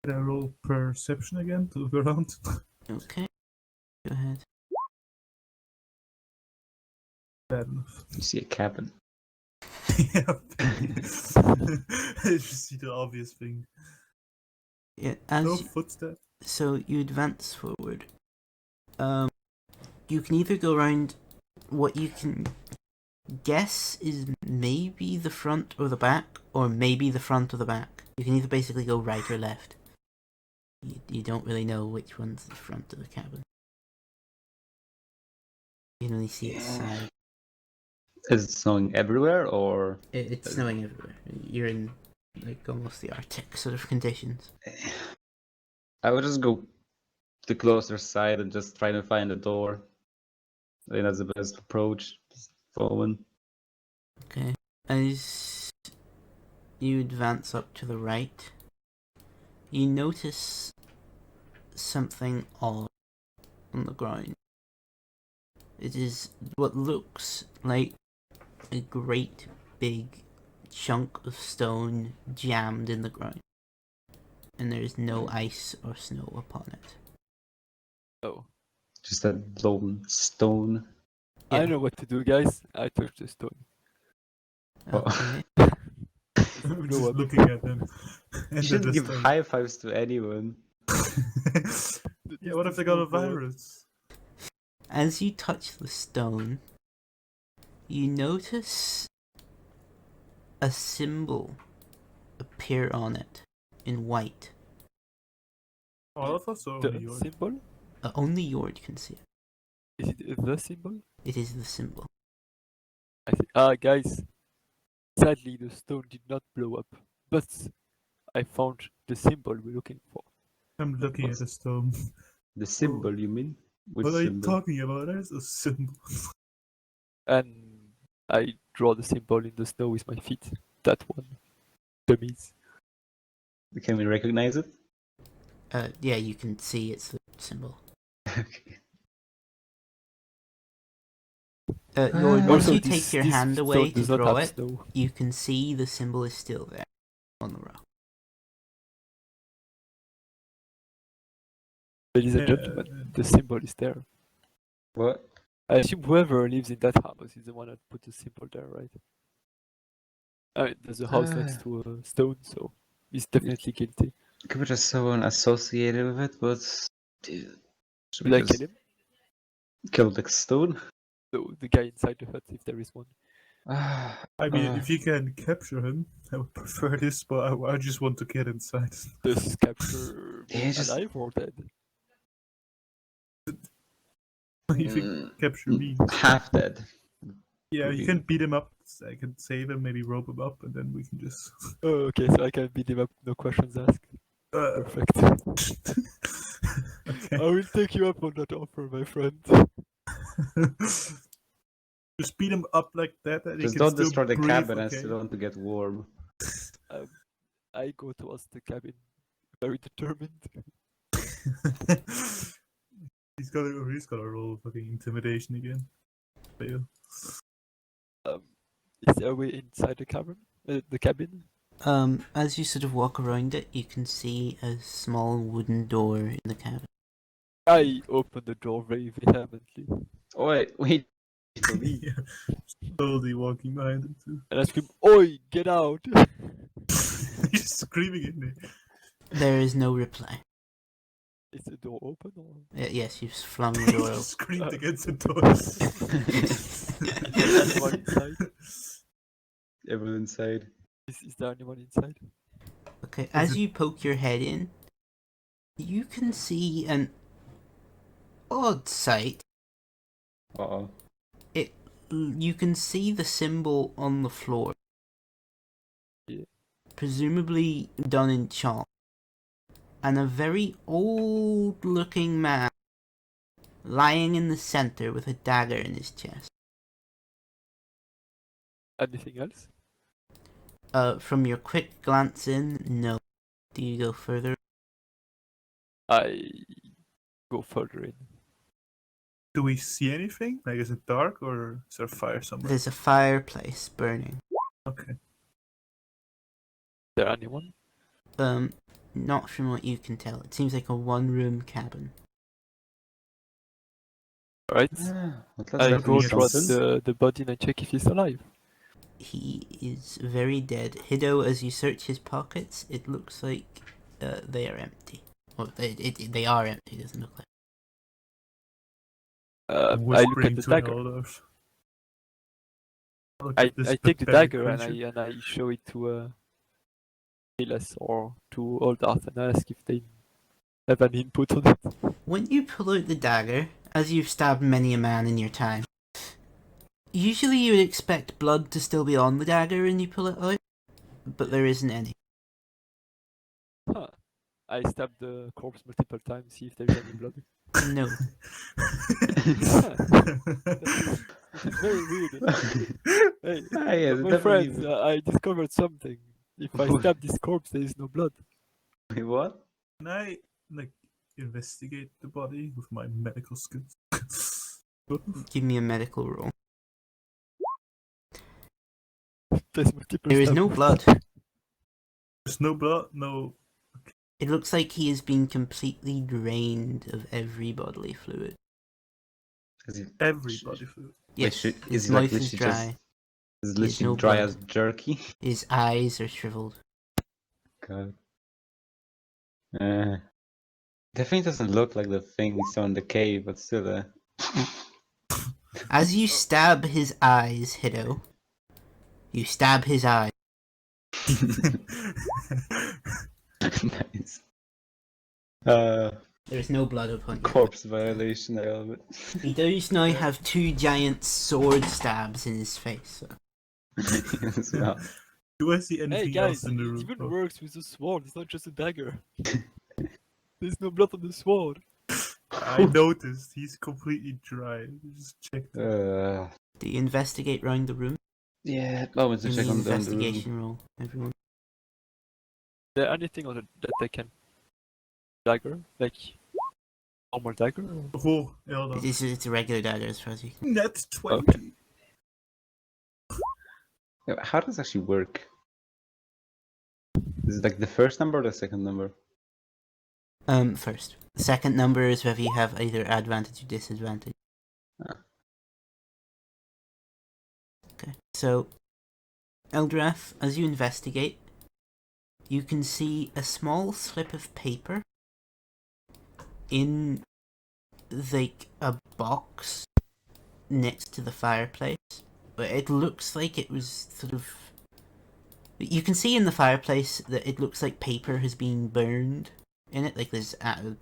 Can I roll perception again to look around? Okay. Go ahead. Bad enough. You see a cabin. Yeah. I just see the obvious thing. Yeah, No footsteps. so you advance forward. You can either go around what you can guess is maybe the front or the back, or maybe the front or the back. You can either basically go right or left. You don't really know which one's the front of the cabin. You can only see its side. Is it snowing everywhere or? It's snowing everywhere. You're in like almost the Arctic sort of conditions. I would just go to the closer side and just try to find a door. I think that's the best approach. Just following. Okay. As you advance up to the right, you notice something odd on the ground. It is what looks like a great big chunk of stone jammed in the ground, and there is no ice or snow upon it. Oh. Just a blown stone. Yeah. I know what to do, guys. I touch the stone. Okay. I'm just looking at them. You And shouldn't give high fives to anyone. Yeah, what if they got a virus? As you touch the stone, you notice a symbol appear on it in white. All of us or The only yours? symbol? Only Yord can see it. Is it the symbol? It is the symbol. I see. Guys. Sadly, the stone did not blow up, but I found the symbol we're looking for. I'm looking at the stone. The symbol, you mean? Which What are you symbol? talking about? There's a symbol. And I draw the symbol in the snow with my feet. That one. Dummies. Can we recognize it? Yeah, you can see it's the symbol. Okay. Yord, once Also, you this- take your this hand away stone to does not draw have it, snow. you can see the symbol is still there on the rock. Ladies and gentlemen, the symbol is there. What? I assume whoever lives in that house is the one that put the symbol there, right? I mean, there's a house next to a stone, so he's definitely guilty. Could be just someone associated with it, but should we Will I just kill him? kill the stone? No, the guy inside the hut, if there is one. I mean, if you can capture him, I would prefer this, but I just want to get inside. Does capture Yeah, me just- alive or dead? If you capture me. Half dead. Yeah, would you be- can beat him up. I can save him, maybe rope him up, and then we can just. Oh, okay, so I can beat him up, no questions asked. Uh, Perfect. Okay. I will take you up on that offer, my friend. Just beat him up like that, and he Just can don't still destroy the breathe, cabin. I okay? still want to get warm. I go towards the cabin, very determined. He's gotta roll fucking intimidation again. Fail. Is there a way inside the cabin? The cabin? As you sort of walk around it, you can see a small wooden door in the cabin. I open the door very vehemently, Oh, wait for me. Yeah. Slowly walking behind him too. and I scream, "Oi, get out!" He's screaming at me. There is no reply. Is the door open or? Yes, you've flung the door He open. screamed against the door. Is there anyone inside? Everyone inside. Is there anyone inside? Okay, as you poke your head in, you can see an odd sight. Uh-oh. You can see the symbol on the floor. Yeah. Presumably done in chalk. And a very old looking man lying in the center with a dagger in his chest. Anything else? From your quick glance in, no. Do you go further? I go further in. Do we see anything? Like, is it dark or is there a fire somewhere? There's a fireplace burning. Okay. Is there anyone? Not from what you can tell. It seems like a one-room cabin. Alright. Well, that's I definitely go towards something. the body and I check if he's alive. He is very dead. Hido, as you search his pockets, it looks like they are empty. Well, they are empty, doesn't look like. I look Whispering at the to dagger. Noldorf. Look I at this take the pathetic dagger creature. and I show it to Silas or to Oldarth and ask if they have any input on it. When you pull out the dagger, as you've stabbed many a man in your time, usually you would expect blood to still be on the dagger when you pull it out, but there isn't any. Huh. I stab the corpse multiple times, see if there's any blood. No. It's very weird. Hey, Yes, my definitely. friends, I discovered something. If I stab this corpse, there is no blood. Wait, what? Can I, like, investigate the body with my medical skills? Give me a medical roll. There's multiple There is no stab blood. There's no blood, no... It looks like he has been completely drained of every bodily fluid. Is it Everybody fluid. Yes, is his he like mouth is literally dry. is He has literally no dry blood. as jerky? His eyes are shriveled. God. Definitely doesn't look like the thing we saw in the cave, but still, As you stab his eyes, Hido, you stab his eye. Nice. There is no blood upon you. Corpse violation, I love it. He does now have two giant sword stabs in his face. So. As well. Do I see Hey anything guys, else in the it room? even Oh. works with a sword, it's not just a dagger. There's no blood on the sword. I noticed he's completely dry. Just check that. Do you investigate round the room? Yeah, I want to Give check me an on the room. investigation roll, everyone. Is there anything on it that I can dagger? Like normal dagger? Or? Oh, hold on. It's a regular dagger as far as you can. Net 20. Okay. Yeah, how does it actually work? Is it like the first number or the second number? First. The second number is whether you have either advantage or disadvantage. Ah. Okay, so Eldrath, as you investigate, you can see a small slip of paper in like a box next to the fireplace. But it looks like it was sort of... You can see in the fireplace that it looks like paper has been burned in it, like there's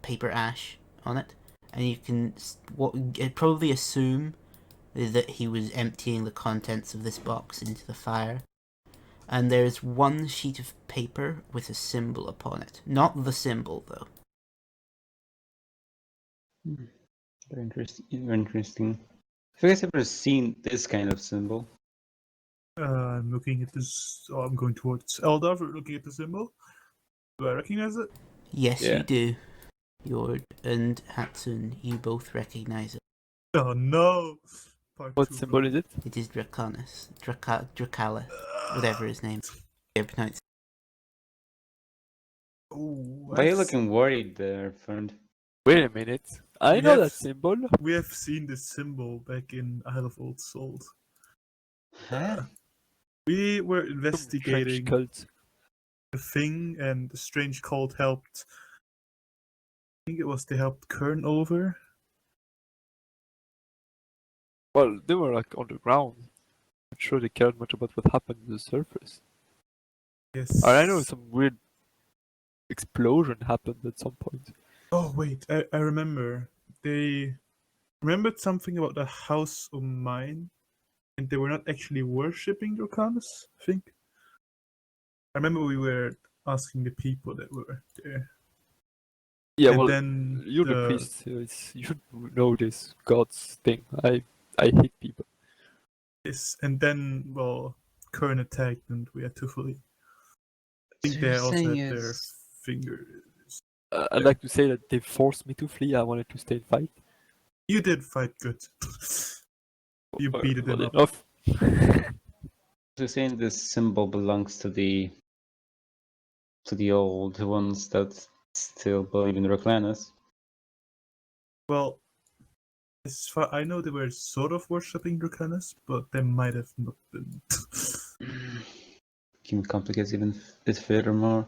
paper ash on it, and you can probably assume that he was emptying the contents of this box into the fire. And there's one sheet of paper with a symbol upon it. Not the symbol, though. Very interesting. Very interesting. Have you guys ever seen this kind of symbol? I'm looking at this. Oh, I'm going towards Eldar. Looking at the symbol. Do I recognize it? Yes, Yeah. you do. Jord and Hatsun, you both recognize it. Oh no! Part What two, symbol bro. is it? It is Dracalis. Dracalis. Whatever his name. Yeah, pronounce. Oh, Why are you looking worried there, friend? Wait a minute. I We know have- that symbol. We have seen this symbol back in Isle of Old Salt. Huh? We were Some strange investigating cult. the thing, and the strange cult helped. I think it was they helped Kern over. Well, they were like on the ground. Not sure they cared much about what happened on the surface. Yes. I know some weird explosion happened at some point. Oh wait, I remember. They remembered something about the House of Mine, and they were not actually worshipping Dracanis, I think. I remember we were asking the people that were there. Yeah, And well, then you're the priest, so you should know this god's thing. I hate people. Yes, and then, well, Kern attacked and we had to flee. I think So they you're also saying had their it's- fingers. I'd like to say that they forced me to flee. I wanted to stay and fight. You did fight good. You Well, beat them well up. enough. So you're saying this symbol belongs to the old ones that still believe in Reclanus? Well, as far I know, they were sort of worshipping Dracanis, but they might have not been. Can complicate even bit furthermore.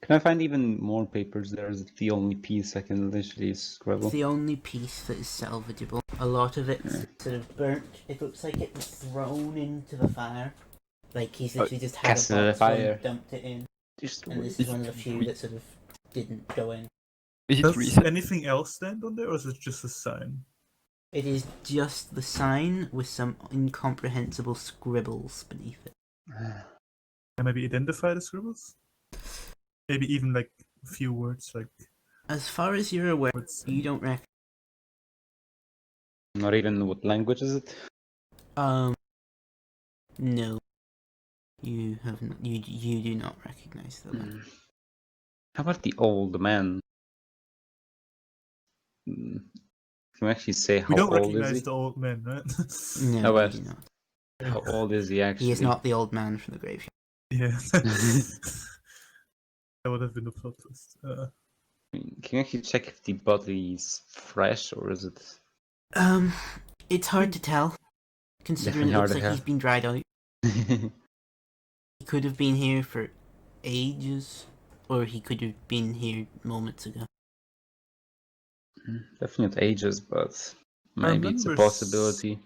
Can I find even more papers there? Is it the only piece I can literally scribble? It's the only piece that is salvageable. A lot of it's sort of burnt. It looks like it was thrown into the fire. Like he's literally just had Cast a it in the box full fire. and dumped it in. Just And this Is is one of it the few re- that sort of didn't go in. Is it Does recent? anything else stand on there, or is it just a sign? It is just the sign with some incomprehensible scribbles beneath it. Can maybe identify the scribbles? Maybe even like a few words, like As far as you're aware, words. you don't reckon. Not even what language is it? No. You haven't. You do not recognize the language. How about the old man? Can you actually say how We don't old is recognize he? the old man, right? No, Oh, you well. do not. How old is he actually? He is not the old man from the graveyard. Yeah. That would have been the plot twist. I mean, can you actually check if the body is fresh or is it? It's hard to tell, considering Definitely it looks hard to like he's tell. been dried out. He could have been here for ages, or he could have been here moments ago. Definitely not ages, but maybe it's a remember possibility.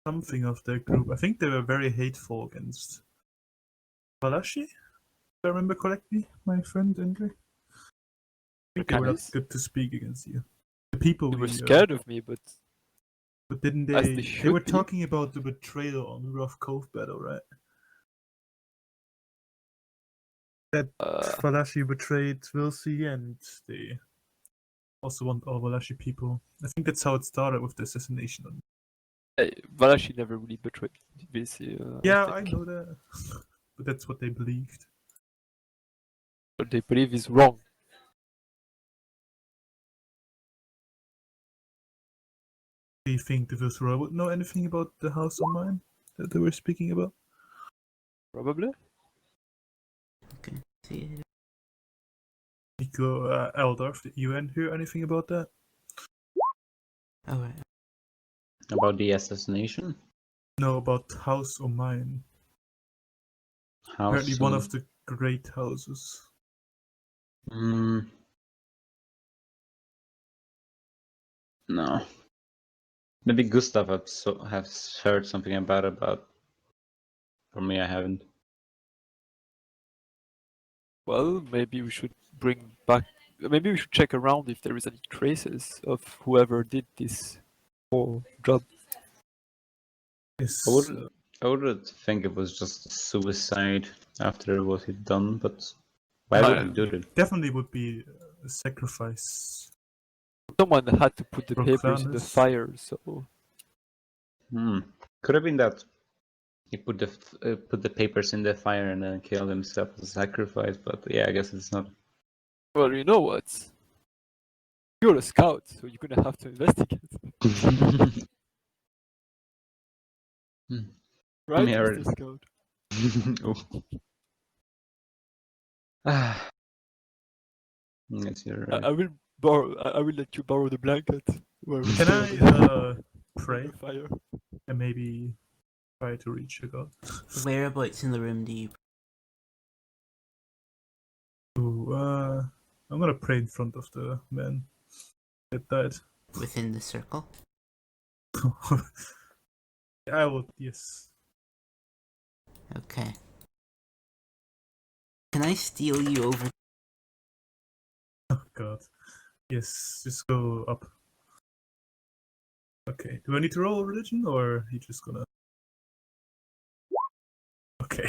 Something of their group. I think they were very hateful against Valashi. If I remember correctly, my friend Andre. I think they were not Dracanis? good to speak against you. The people They were we, scared of me, but but didn't as they? they They should were be. talking about the betrayal on the Rough Cove battle, right? That Valashi betrayed Vilsi, and they also want all Valashi people. I think that's how it started with the assassination. Valashi never really betrayed this. Yeah, I think. know that, but that's what they believed. What they believe is wrong. Do you think the Viceroy would know anything about the House of Mine that they were speaking about? Probably. Okay. See. Nico, Eldorf, did you hear anything about that? Oh, right. About the assassination? No, about House of Mine. How Apparently soon? one of the great houses. No. Maybe Gustav has heard something about it, but for me, I haven't. Well, maybe we should bring back. Maybe we should check around if there is any traces of whoever did this whole job. Yes. I would think it was just a suicide after what he'd done, but why would he do it? Definitely would be a sacrifice Someone had to put the papers in the Proclamus. fire, so Could have been that he put the papers in the fire and then killed himself as a sacrifice. But yeah, I guess it's not. well, you know what? You're a scout, so you're gonna have to investigate. Right, Yeah, Mr. Scout? Oh. Ah. Yes, you're right. I will borrow. I will let you borrow the blanket. Where we Can stay I on the pray fire. and maybe try to reach a god? Whereabouts in the room do you? Ooh, I'm gonna pray in front of the man that died. Within the circle? I would, yes. Okay. Can I steal you over? Oh god. Yes, just go up. Okay, do I need to roll religion or are you just gonna... Okay.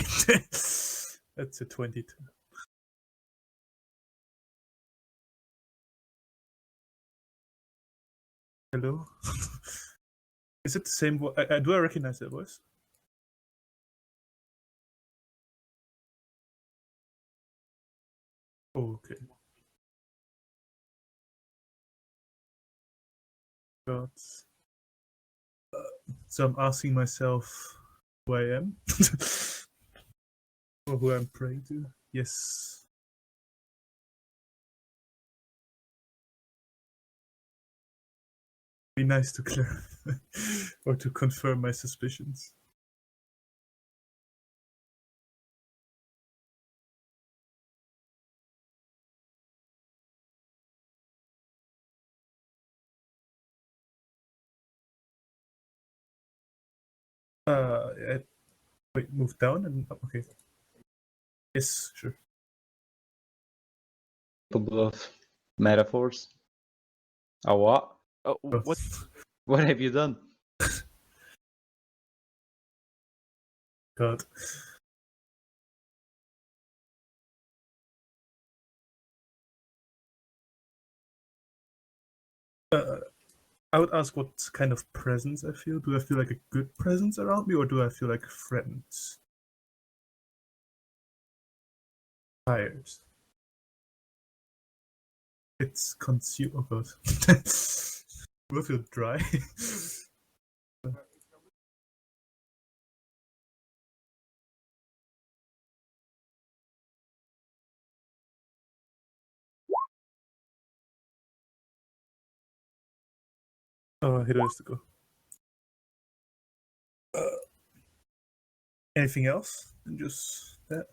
That's a 22. Hello? Is it the same voice? Do I recognize that voice? Oh, okay. God. So I'm asking myself who I am? Or who I'm praying to? Yes. Be nice to clarify or to confirm my suspicions. Wait, move down and up. Okay. Yes, sure. Capable of metaphors. A what? Oh, what? What have you done? God. I would ask what kind of presence I feel. Do I feel like a good presence around me, or do I feel like friends? Tired. It's consumed. Oh god. Do I feel dry? Oh, here is to go. Anything else? And just that.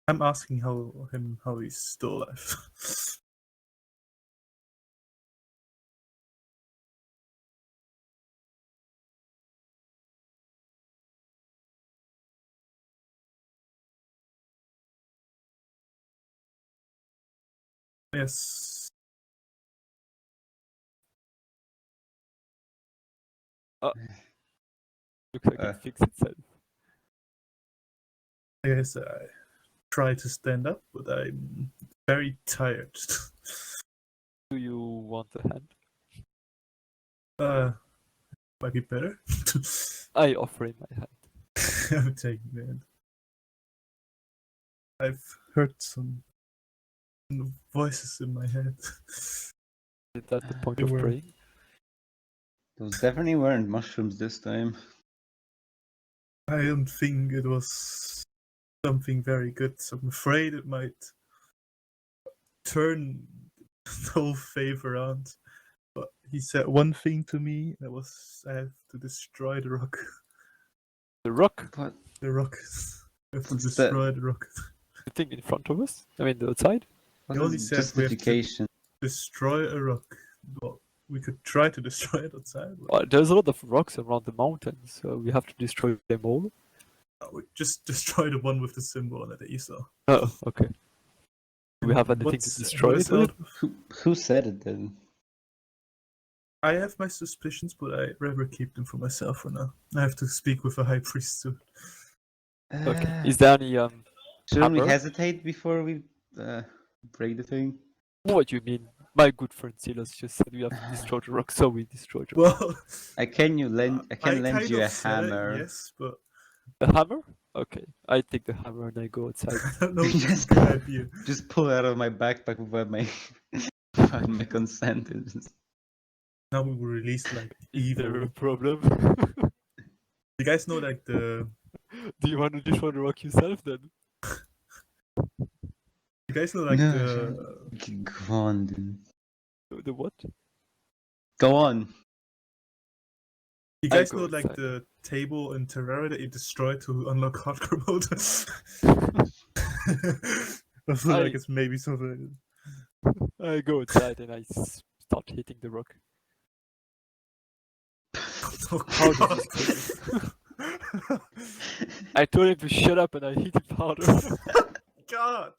I'm asking how he's still alive. Yes. Looks like it fixed itself. Yes, I try to stand up, but I'm very tired. Do you want a hand? Might be better. I offer him my hand. I'm taking the hand. I've heard some voices in my head. Is that the point They of were- praying? Those definitely weren't mushrooms this time. I don't think it was something very good. So I'm afraid it might turn the whole faith around. But he said one thing to me, that was I have to destroy the rock. The rock? What? The rock. I have to What's destroy the rock. The thing in front of us? I mean, the outside? He only What's said we have to- justification? Destroy a rock. Well, we could try to destroy it outside. But Well, there's a lot of rocks around the mountains, so we have to destroy them all. we just destroy the one with the symbol on it that you saw. Oh, okay. Do we have anything to What's- destroy what it is with? out- Who said it then? I have my suspicions, but I rather keep them for myself for now. I have to speak with a high priest soon. Okay. Is there any Shouldn't we hammer? hesitate before we break the thing? What do you mean? My good friend Silas just said we have to destroy the rock, so we destroy the rock. Well, I can lend kind you of a said it, hammer. yes, but The hammer? Okay. I take the hammer and I go outside. I don't know if it's a Just- good idea. Just pull it out of my backpack without my without my consent. It's just- Now we will release like Is there evil. a problem? You guys know like the. Do you want to destroy the rock yourself then? You guys know like No, the. go on, dude. The what? Go on. You I guys go know like outside. the table in Terraria that you destroy to unlock hardcore mode. I feel like it's maybe something. I go outside and I start hitting the rock. Oh, How God. does this kill? I told him to shut up and I hit him harder. God.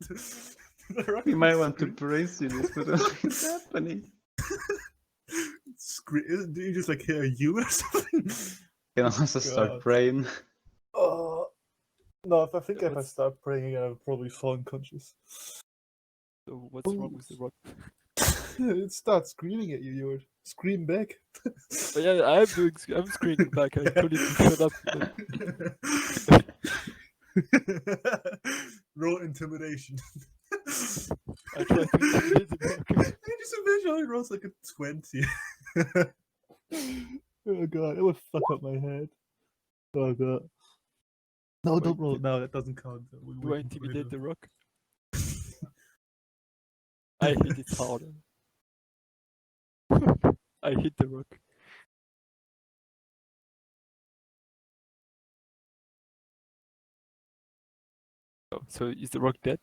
You might want to brace you this, but what's happening? Do you just like hear a human or something? Can also start God. praying. Oh. No, if I What's- start praying, I'll probably fall unconscious. So what's wrong with the rock? It starts screaming at you, Jord. Scream back. But yeah, I'm screaming back. I told him to shut up. Roll intimidation. I tried to intimidate the rock. I just imagine how he rolls like a 20. Oh god, it would fuck up my head. Oh god. No, Wait, don't roll. No, that doesn't count. Do I intimidate the rock? I hit it harder. I hit the rock. Oh, so is the rock dead?